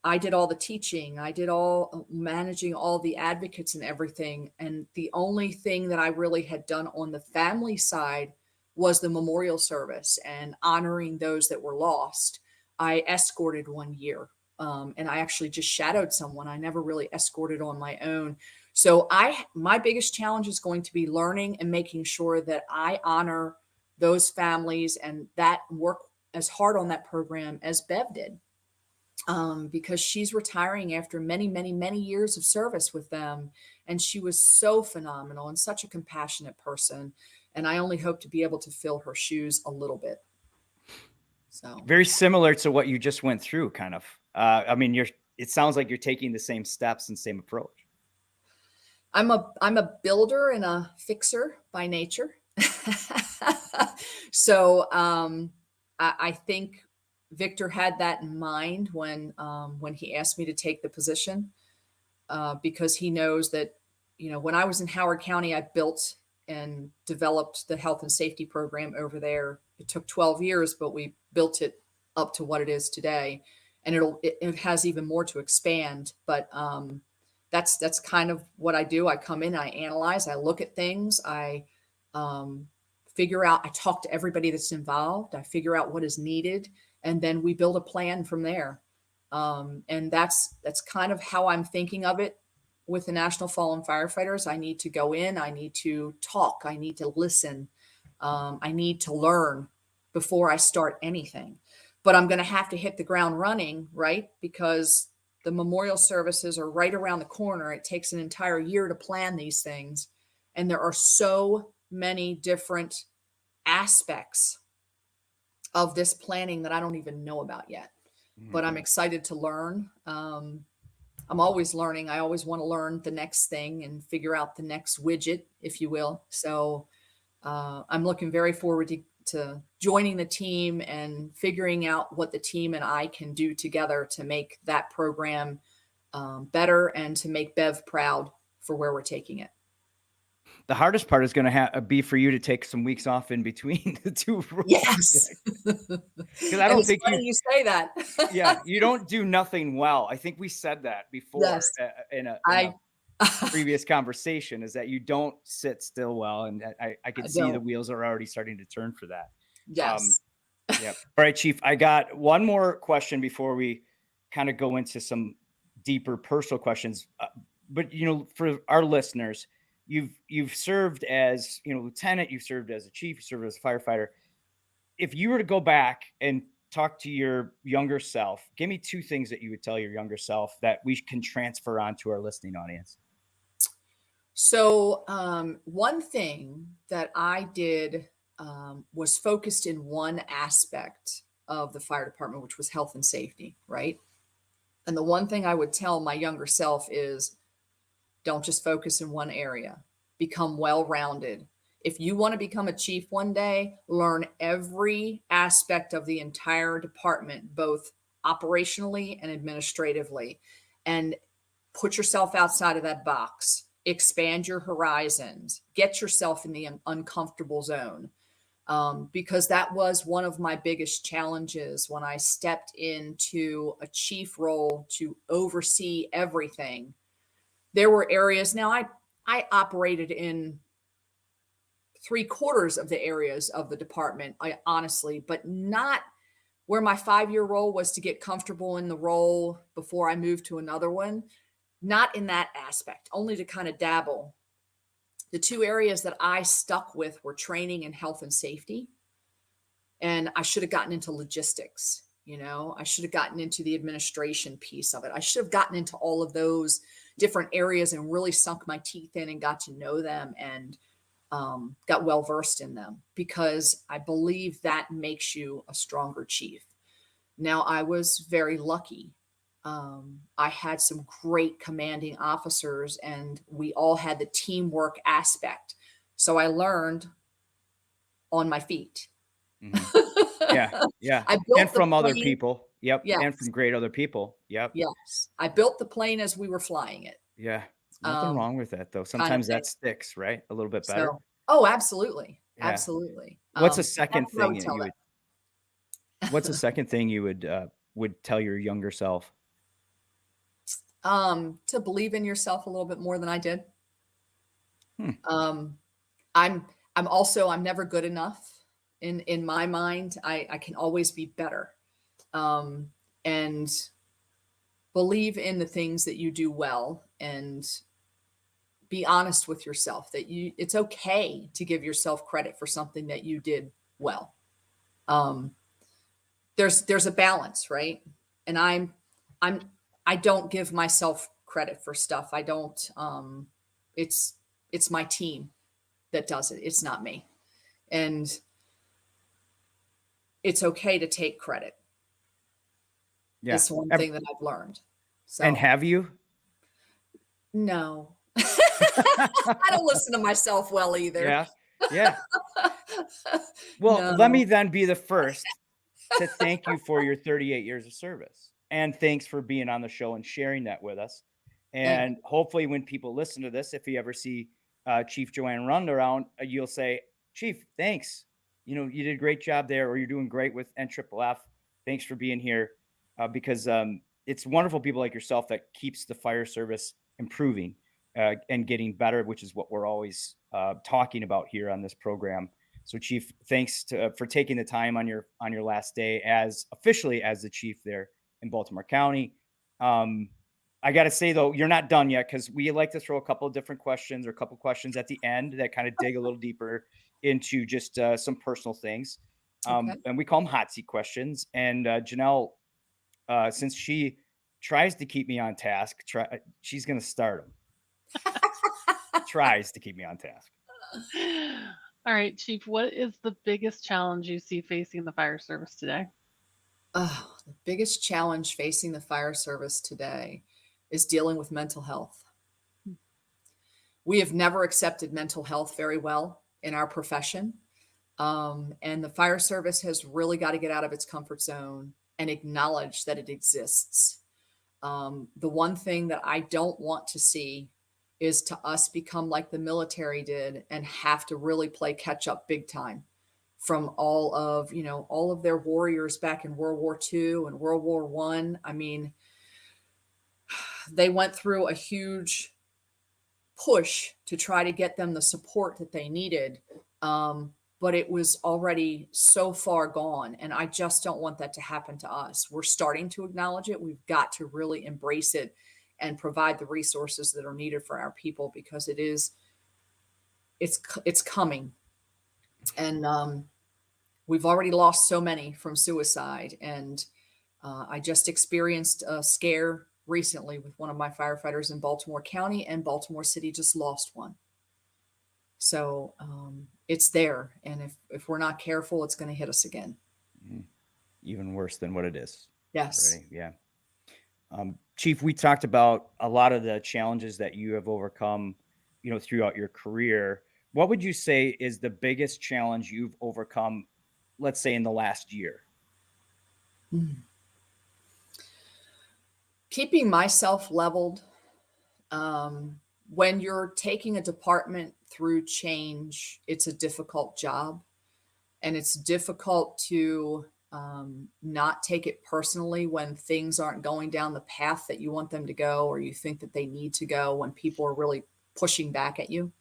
Speaker 4: I did all the teaching. I did all managing all the advocates and everything. And the only thing that I really had done on the family side was the memorial service and honoring those that were lost. I escorted 1 year. And I actually just shadowed someone. I never really escorted on my own. So my biggest challenge is going to be learning and making sure that I honor those families and that work as hard on that program as Bev did. Because she's retiring after many, many, many years of service with them. And she was so phenomenal and such a compassionate person. And I only hope to be able to fill her shoes a little bit. So
Speaker 2: very similar to what you just went through, kind of. I mean, it sounds like you're taking the same steps and same approach.
Speaker 4: I'm a builder and a fixer by nature. So I think Victor had that in mind when he asked me to take the position, because he knows that, when I was in Howard County, I built and developed the health and safety program over there. It took 12 years, but we built it up to what it is today, and it has even more to expand. But that's kind of what I do. I come in, I analyze, I look at things, I I talk to everybody that's involved. I figure out what is needed, and then we build a plan from there. And that's kind of how I'm thinking of it with the National Fallen Firefighters. I need to go in, I need to talk, I need to listen, I need to learn before I start anything. But I'm going to have to hit the ground running, right? Because the memorial services are right around the corner. It takes an entire year to plan these things. And there are so many different aspects of this planning that I don't even know about yet. But I'm excited to learn. I'm always learning. I always want to learn the next thing and figure out the next widget, if you will. So I'm looking very forward to joining the team and figuring out what the team and I can do together to make that program better and to make Bev proud for where we're taking it.
Speaker 2: The hardest part is going to be for you to take some weeks off in between the two roles.
Speaker 4: Yes.
Speaker 2: Because I don't think
Speaker 4: you say that.
Speaker 2: Yeah, you don't do nothing well. I think we said that before
Speaker 4: Yes.
Speaker 2: in a previous conversation, is that you don't sit still well. And I can see the wheels are already starting to turn for that.
Speaker 4: Yes.
Speaker 2: Yeah. All right, Chief, I got one more question before we kind of go into some deeper personal questions. But, for our listeners, you've served as, lieutenant, you've served as a chief, you served as a firefighter. If you were to go back and talk to your younger self, give me 2 things that you would tell your younger self that we can transfer on to our listening audience.
Speaker 4: So one thing that I did was focused in one aspect of the fire department, which was health and safety, right? And the one thing I would tell my younger self is, don't just focus in one area, become well-rounded. If you want to become a chief one day, learn every aspect of the entire department, both operationally and administratively, and put yourself outside of that box. Expand your horizons, get yourself in the uncomfortable zone. Because that was one of my biggest challenges when I stepped into a chief role to oversee everything. There were areas, now I operated in 3/4 of the areas of the department, honestly, but not where my 5-year role was to get comfortable in the role before I moved to another one. Not in that aspect, only to kind of dabble. The 2 areas that I stuck with were training and health and safety. And I should have gotten into logistics. I should have gotten into the administration piece of it. I should have gotten into all of those different areas and really sunk my teeth in and got to know them and got well versed in them, because I believe that makes you a stronger chief. Now, I was very lucky. I had some great commanding officers, and we all had the teamwork aspect. So I learned on my feet.
Speaker 2: Yeah. Yeah.
Speaker 4: I built
Speaker 2: and from other people. Yep.
Speaker 4: Yes.
Speaker 2: And from great other people. Yep.
Speaker 4: Yes. I built the plane as we were flying it.
Speaker 2: Yeah. Nothing wrong with that, though. Sometimes that sticks, right? A little bit better.
Speaker 4: Absolutely. Yeah. Absolutely.
Speaker 2: What's a second thing what's the second thing you would tell your younger self?
Speaker 4: To believe in yourself a little bit more than I did. I'm never good enough in my mind. I can always be better. And believe in the things that you do well, and be honest with yourself that it's okay to give yourself credit for something that you did well. There's a balance, right? And I don't give myself credit for stuff. I don't, it's my team that does it. It's not me. And it's okay to take credit.
Speaker 2: Yeah.
Speaker 4: It's one thing that I've learned. So,
Speaker 2: and have you?
Speaker 4: No. I don't listen to myself well either.
Speaker 2: Yeah. Yeah. Well, let me then be the first to thank you for your 38 years of service. And thanks for being on the show and sharing that with us. And hopefully when people listen to this, if you ever see Chief Joanne Rund around, you'll say, Chief, thanks. You did a great job there, or you're doing great with NFFF. Thanks for being here. Because it's wonderful people like yourself that keeps the fire service improving and getting better, which is what we're always talking about here on this program. So Chief, thanks for taking the time on your last day as officially as the chief there in Baltimore County. I got to say though, you're not done yet, because we like to throw a couple of different questions or a couple questions at the end that kind of dig a little deeper into just some personal things.
Speaker 4: Okay.
Speaker 2: And we call them hot seat questions. And Janelle, since she tries to keep me on task, she's going to start them. Tries to keep me on task.
Speaker 3: All right, Chief, what is the biggest challenge you see facing the fire service today?
Speaker 4: The biggest challenge facing the fire service today is dealing with mental health. We have never accepted mental health very well in our profession. And the fire service has really got to get out of its comfort zone and acknowledge that it exists. The one thing that I don't want to see is to us become like the military did and have to really play catch up big time from all of their warriors back in World War II and World War I. I mean, they went through a huge push to try to get them the support that they needed. But it was already so far gone. And I just don't want that to happen to us. We're starting to acknowledge it. We've got to really embrace it and provide the resources that are needed for our people, because it's coming. And we've already lost so many from suicide. And I just experienced a scare recently with one of my firefighters in Baltimore County, and Baltimore City just lost one. So it's there. And if we're not careful, it's going to hit us again.
Speaker 2: Even worse than what it is.
Speaker 4: Yes.
Speaker 2: Already. Yeah. Chief, we talked about a lot of the challenges that you have overcome, throughout your career. What would you say is the biggest challenge you've overcome, let's say in the last year?
Speaker 4: Keeping myself leveled. When you're taking a department through change, it's a difficult job, and it's difficult to not take it personally when things aren't going down the path that you want them to go, or you think that they need to go, when people are really pushing back at you.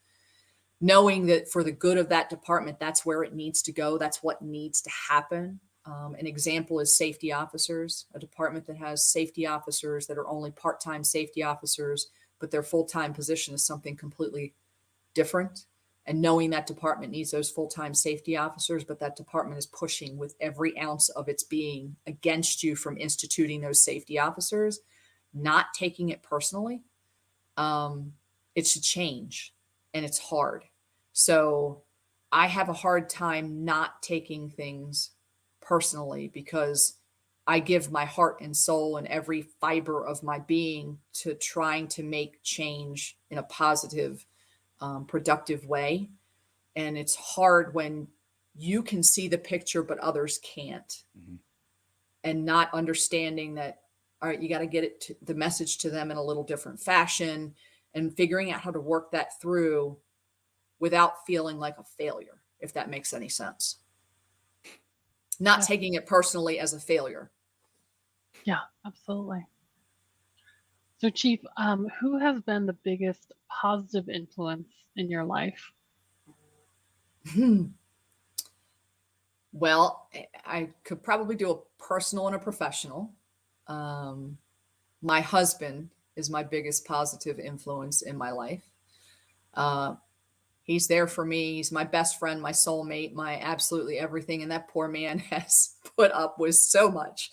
Speaker 4: Knowing that for the good of that department, that's where it needs to go. That's what needs to happen. An example is safety officers, a department that has safety officers that are only part-time safety officers, but their full-time position is something completely different. And knowing that department needs those full-time safety officers, but that department is pushing with every ounce of its being against you from instituting those safety officers, not taking it personally. It's a change, and it's hard. So I have a hard time not taking things personally, because I give my heart and soul and every fiber of my being to trying to make change in a positive, productive way. And it's hard when you can see the picture, but others can't. Mm-hmm. And not understanding that, all right, you got to get the message to them in a little different fashion, and figuring out how to work that through without feeling like a failure, if that makes any sense. Not taking it personally as a failure.
Speaker 3: Yeah, absolutely. So Chief, who has been the biggest positive influence in your life?
Speaker 4: Well, I could probably do a personal and a professional. My husband is my biggest positive influence in my life. He's there for me. He's my best friend, my soulmate, my absolutely everything. And that poor man has put up with so much.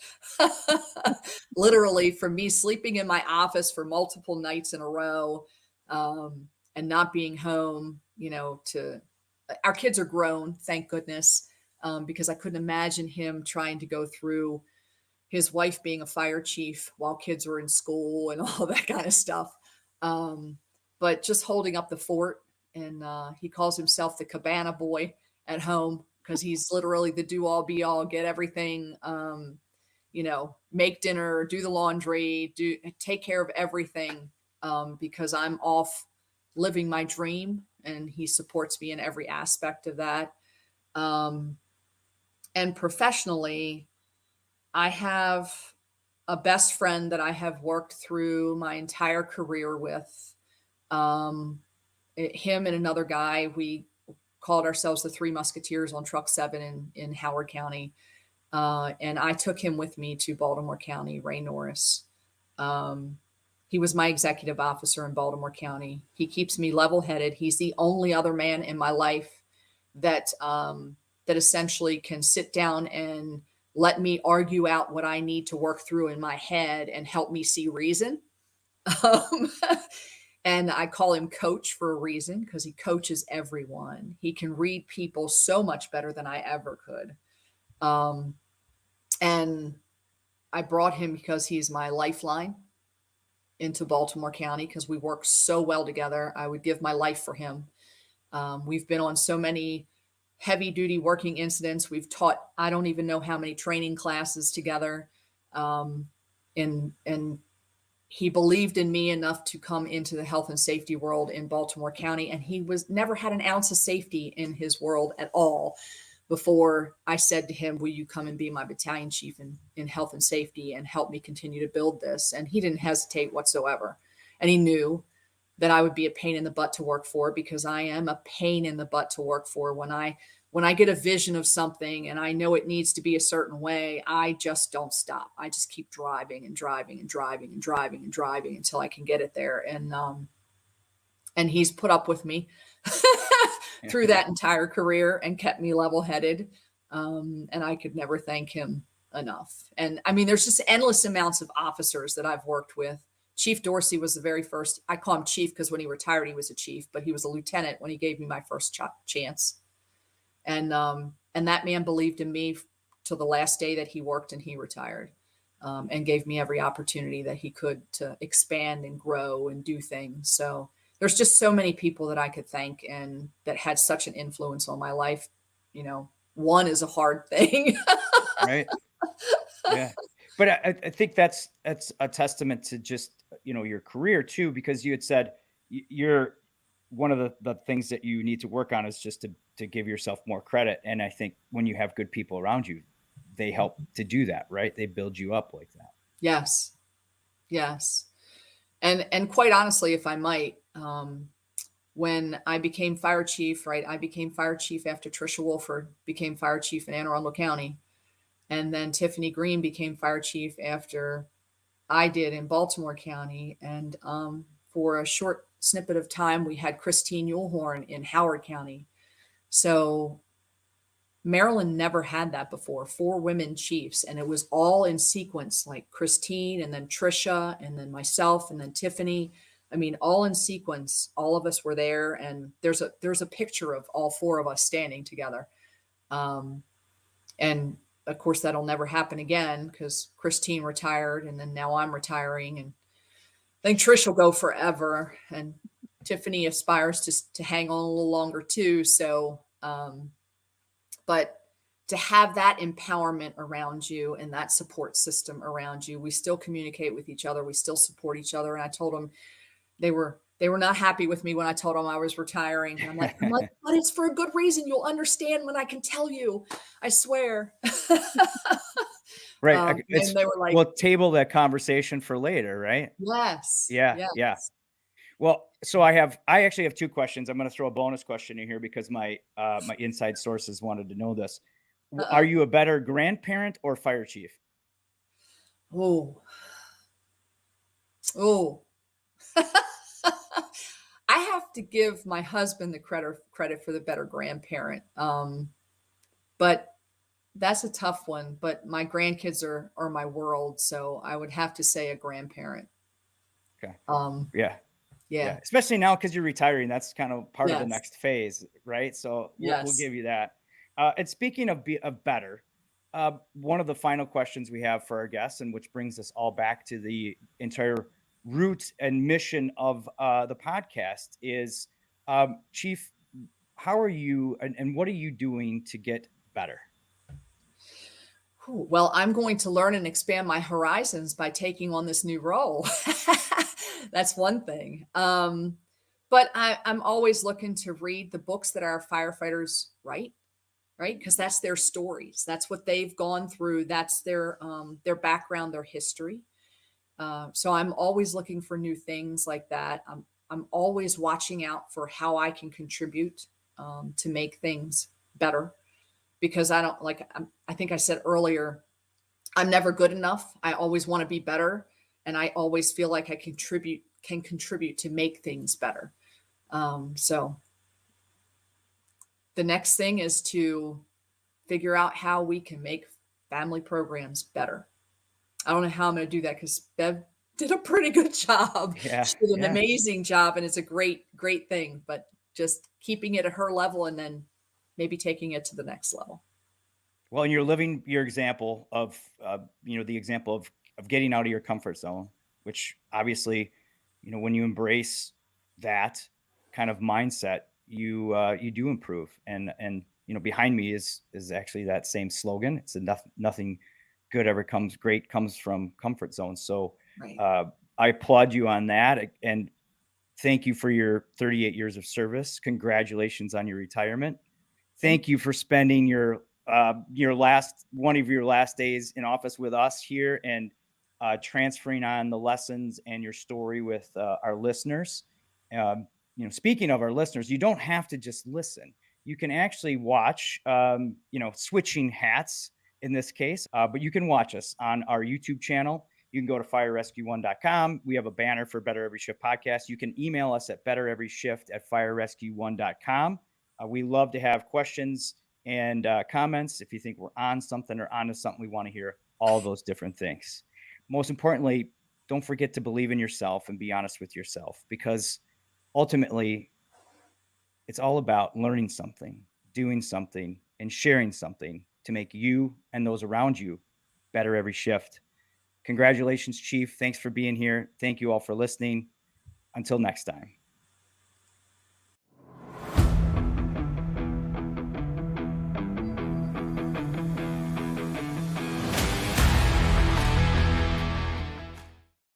Speaker 4: Literally, for me sleeping in my office for multiple nights in a row, and not being home, our kids are grown, thank goodness, because I couldn't imagine him trying to go through his wife being a fire chief while kids were in school and all that kind of stuff. But just holding up the fort. And he calls himself the cabana boy at home, because he's literally the do all be all, get everything, make dinner, do the laundry, take care of everything, because I'm off living my dream, and he supports me in every aspect of that. And professionally, I have a best friend that I have worked through my entire career with. Him and another guy, we called ourselves the Three Musketeers on Truck 7 in Howard County. And I took him with me to Baltimore County, Ray Norris. He was my executive officer in Baltimore County. He keeps me level-headed. He's the only other man in my life that that essentially can sit down and let me argue out what I need to work through in my head and help me see reason. Um, and I call him coach for a reason, because he coaches everyone. He can read people so much better than I ever could. And I brought him because he's my lifeline into Baltimore County, because we work so well together. I would give my life for him. We've been on so many heavy duty working incidents. We've taught, I don't even know how many training classes together. And he believed in me enough to come into the health and safety world in Baltimore County. And he was never had an ounce of safety in his world at all before I said to him, will you come and be my battalion chief in health and safety and help me continue to build this? And he didn't hesitate whatsoever. And he knew that I would be a pain in the butt to work for, because I am a pain in the butt to work for. When I get a vision of something and I know it needs to be a certain way, I just don't stop. I just keep driving and driving and driving and driving and driving until I can get it there. And he's put up with me through that entire career and kept me level-headed. And I could never thank him enough. And I mean, there's just endless amounts of officers that I've worked with. Chief Dorsey was the very first. I call him chief because when he retired, he was a chief, but he was a lieutenant when he gave me my first chance. And that man believed in me till the last day that he worked and he retired, and gave me every opportunity that he could to expand and grow and do things. So there's just so many people that I could thank and that had such an influence on my life. You know, one is a hard thing.
Speaker 2: Right. Yeah. But I think that's a testament to just, your career too, because you had said you're one of the things that you need to work on is just to give yourself more credit. And I think when you have good people around you, they help to do that, right? They build you up like that.
Speaker 4: Yes. Yes. And quite honestly, if I might, when I became fire chief, right? I became fire chief after Tricia Wolford became fire chief in Anne Arundel County. And then Tiffany Green became fire chief after I did in Baltimore County. And for a short snippet of time, we had Christine Yulhorn in Howard County. So Maryland never had that before, 4 women chiefs. And it was all in sequence, like Christine and then Tricia and then myself and then Tiffany. I mean, all in sequence, all of us were there. And there's a picture of all 4 of us standing together. And of course, that'll never happen again because Christine retired and then now I'm retiring. And I think Trish will go forever. And Tiffany aspires to hang on a little longer too. So, but to have that empowerment around you and that support system around you, we still communicate with each other. We still support each other. And I told them they were not happy with me when I told them I was retiring. And I'm like, but it's for a good reason. You'll understand when I can tell you, I swear.
Speaker 2: Right.
Speaker 4: And they were like,
Speaker 2: we'll table that conversation for later. Right.
Speaker 4: Yes.
Speaker 2: Yeah.
Speaker 4: Yes.
Speaker 2: Yeah. Well, so I actually have 2 questions. I'm going to throw a bonus question in here because my inside sources wanted to know this. Are you a better grandparent or fire chief?
Speaker 4: Oh. I have to give my husband the credit for the better grandparent. But that's a tough one. But my grandkids are my world. So I would have to say a grandparent.
Speaker 2: Okay.
Speaker 4: Yeah.
Speaker 2: Especially now because you're retiring. That's kind of part of the
Speaker 4: Yes.
Speaker 2: next phase, right? So we'll
Speaker 4: Yes.
Speaker 2: give you that. And speaking of better, one of the final questions we have for our guests, and which brings us all back to the entire root and mission of the podcast is, Chief, how are you and what are you doing to get better?
Speaker 4: Well, I'm going to learn and expand my horizons by taking on this new role. That's one thing. But I'm always looking to read the books that our firefighters write, right? Because that's their stories. That's what they've gone through. That's their background, their history. So I'm always looking for new things like that. I'm always watching out for how I can contribute to make things better, because I don't like, I think I said earlier, I'm never good enough. I always want to be better. And I always feel like I can contribute to make things better. So the next thing is to figure out how we can make family programs better. I don't know how I'm going to do that, because Bev did a pretty good job.
Speaker 2: Yeah,
Speaker 4: She did an
Speaker 2: yeah.
Speaker 4: amazing job, and it's a great thing, but just keeping it at her level and then maybe taking it to the next level.
Speaker 2: Well, and you're living your example of, the example of getting out of your comfort zone, which obviously, when you embrace that kind of mindset, you do improve. And behind me is actually that same slogan. It's nothing good ever comes from comfort zones. So
Speaker 4: Right.
Speaker 2: I applaud you on that, and thank you for your 38 years of service. Congratulations on your retirement. Thank you for spending your one of your last days in office with us here, and transferring on the lessons and your story with our listeners. Speaking of our listeners, you don't have to just listen. You can actually watch, switching hats in this case, but you can watch us on our YouTube channel. You can go to firerescue1.com. We have a banner for Better Every Shift podcast. You can email us at bettereveryshift@firerescue1.com. We love to have questions and comments. If you think we're on something or onto something, we want to hear all those different things. Most importantly, don't forget to believe in yourself and be honest with yourself, because ultimately it's all about learning something, doing something, and sharing something to make you and those around you better every shift. Congratulations, Chief. Thanks for being here. Thank you all for listening. Until next time.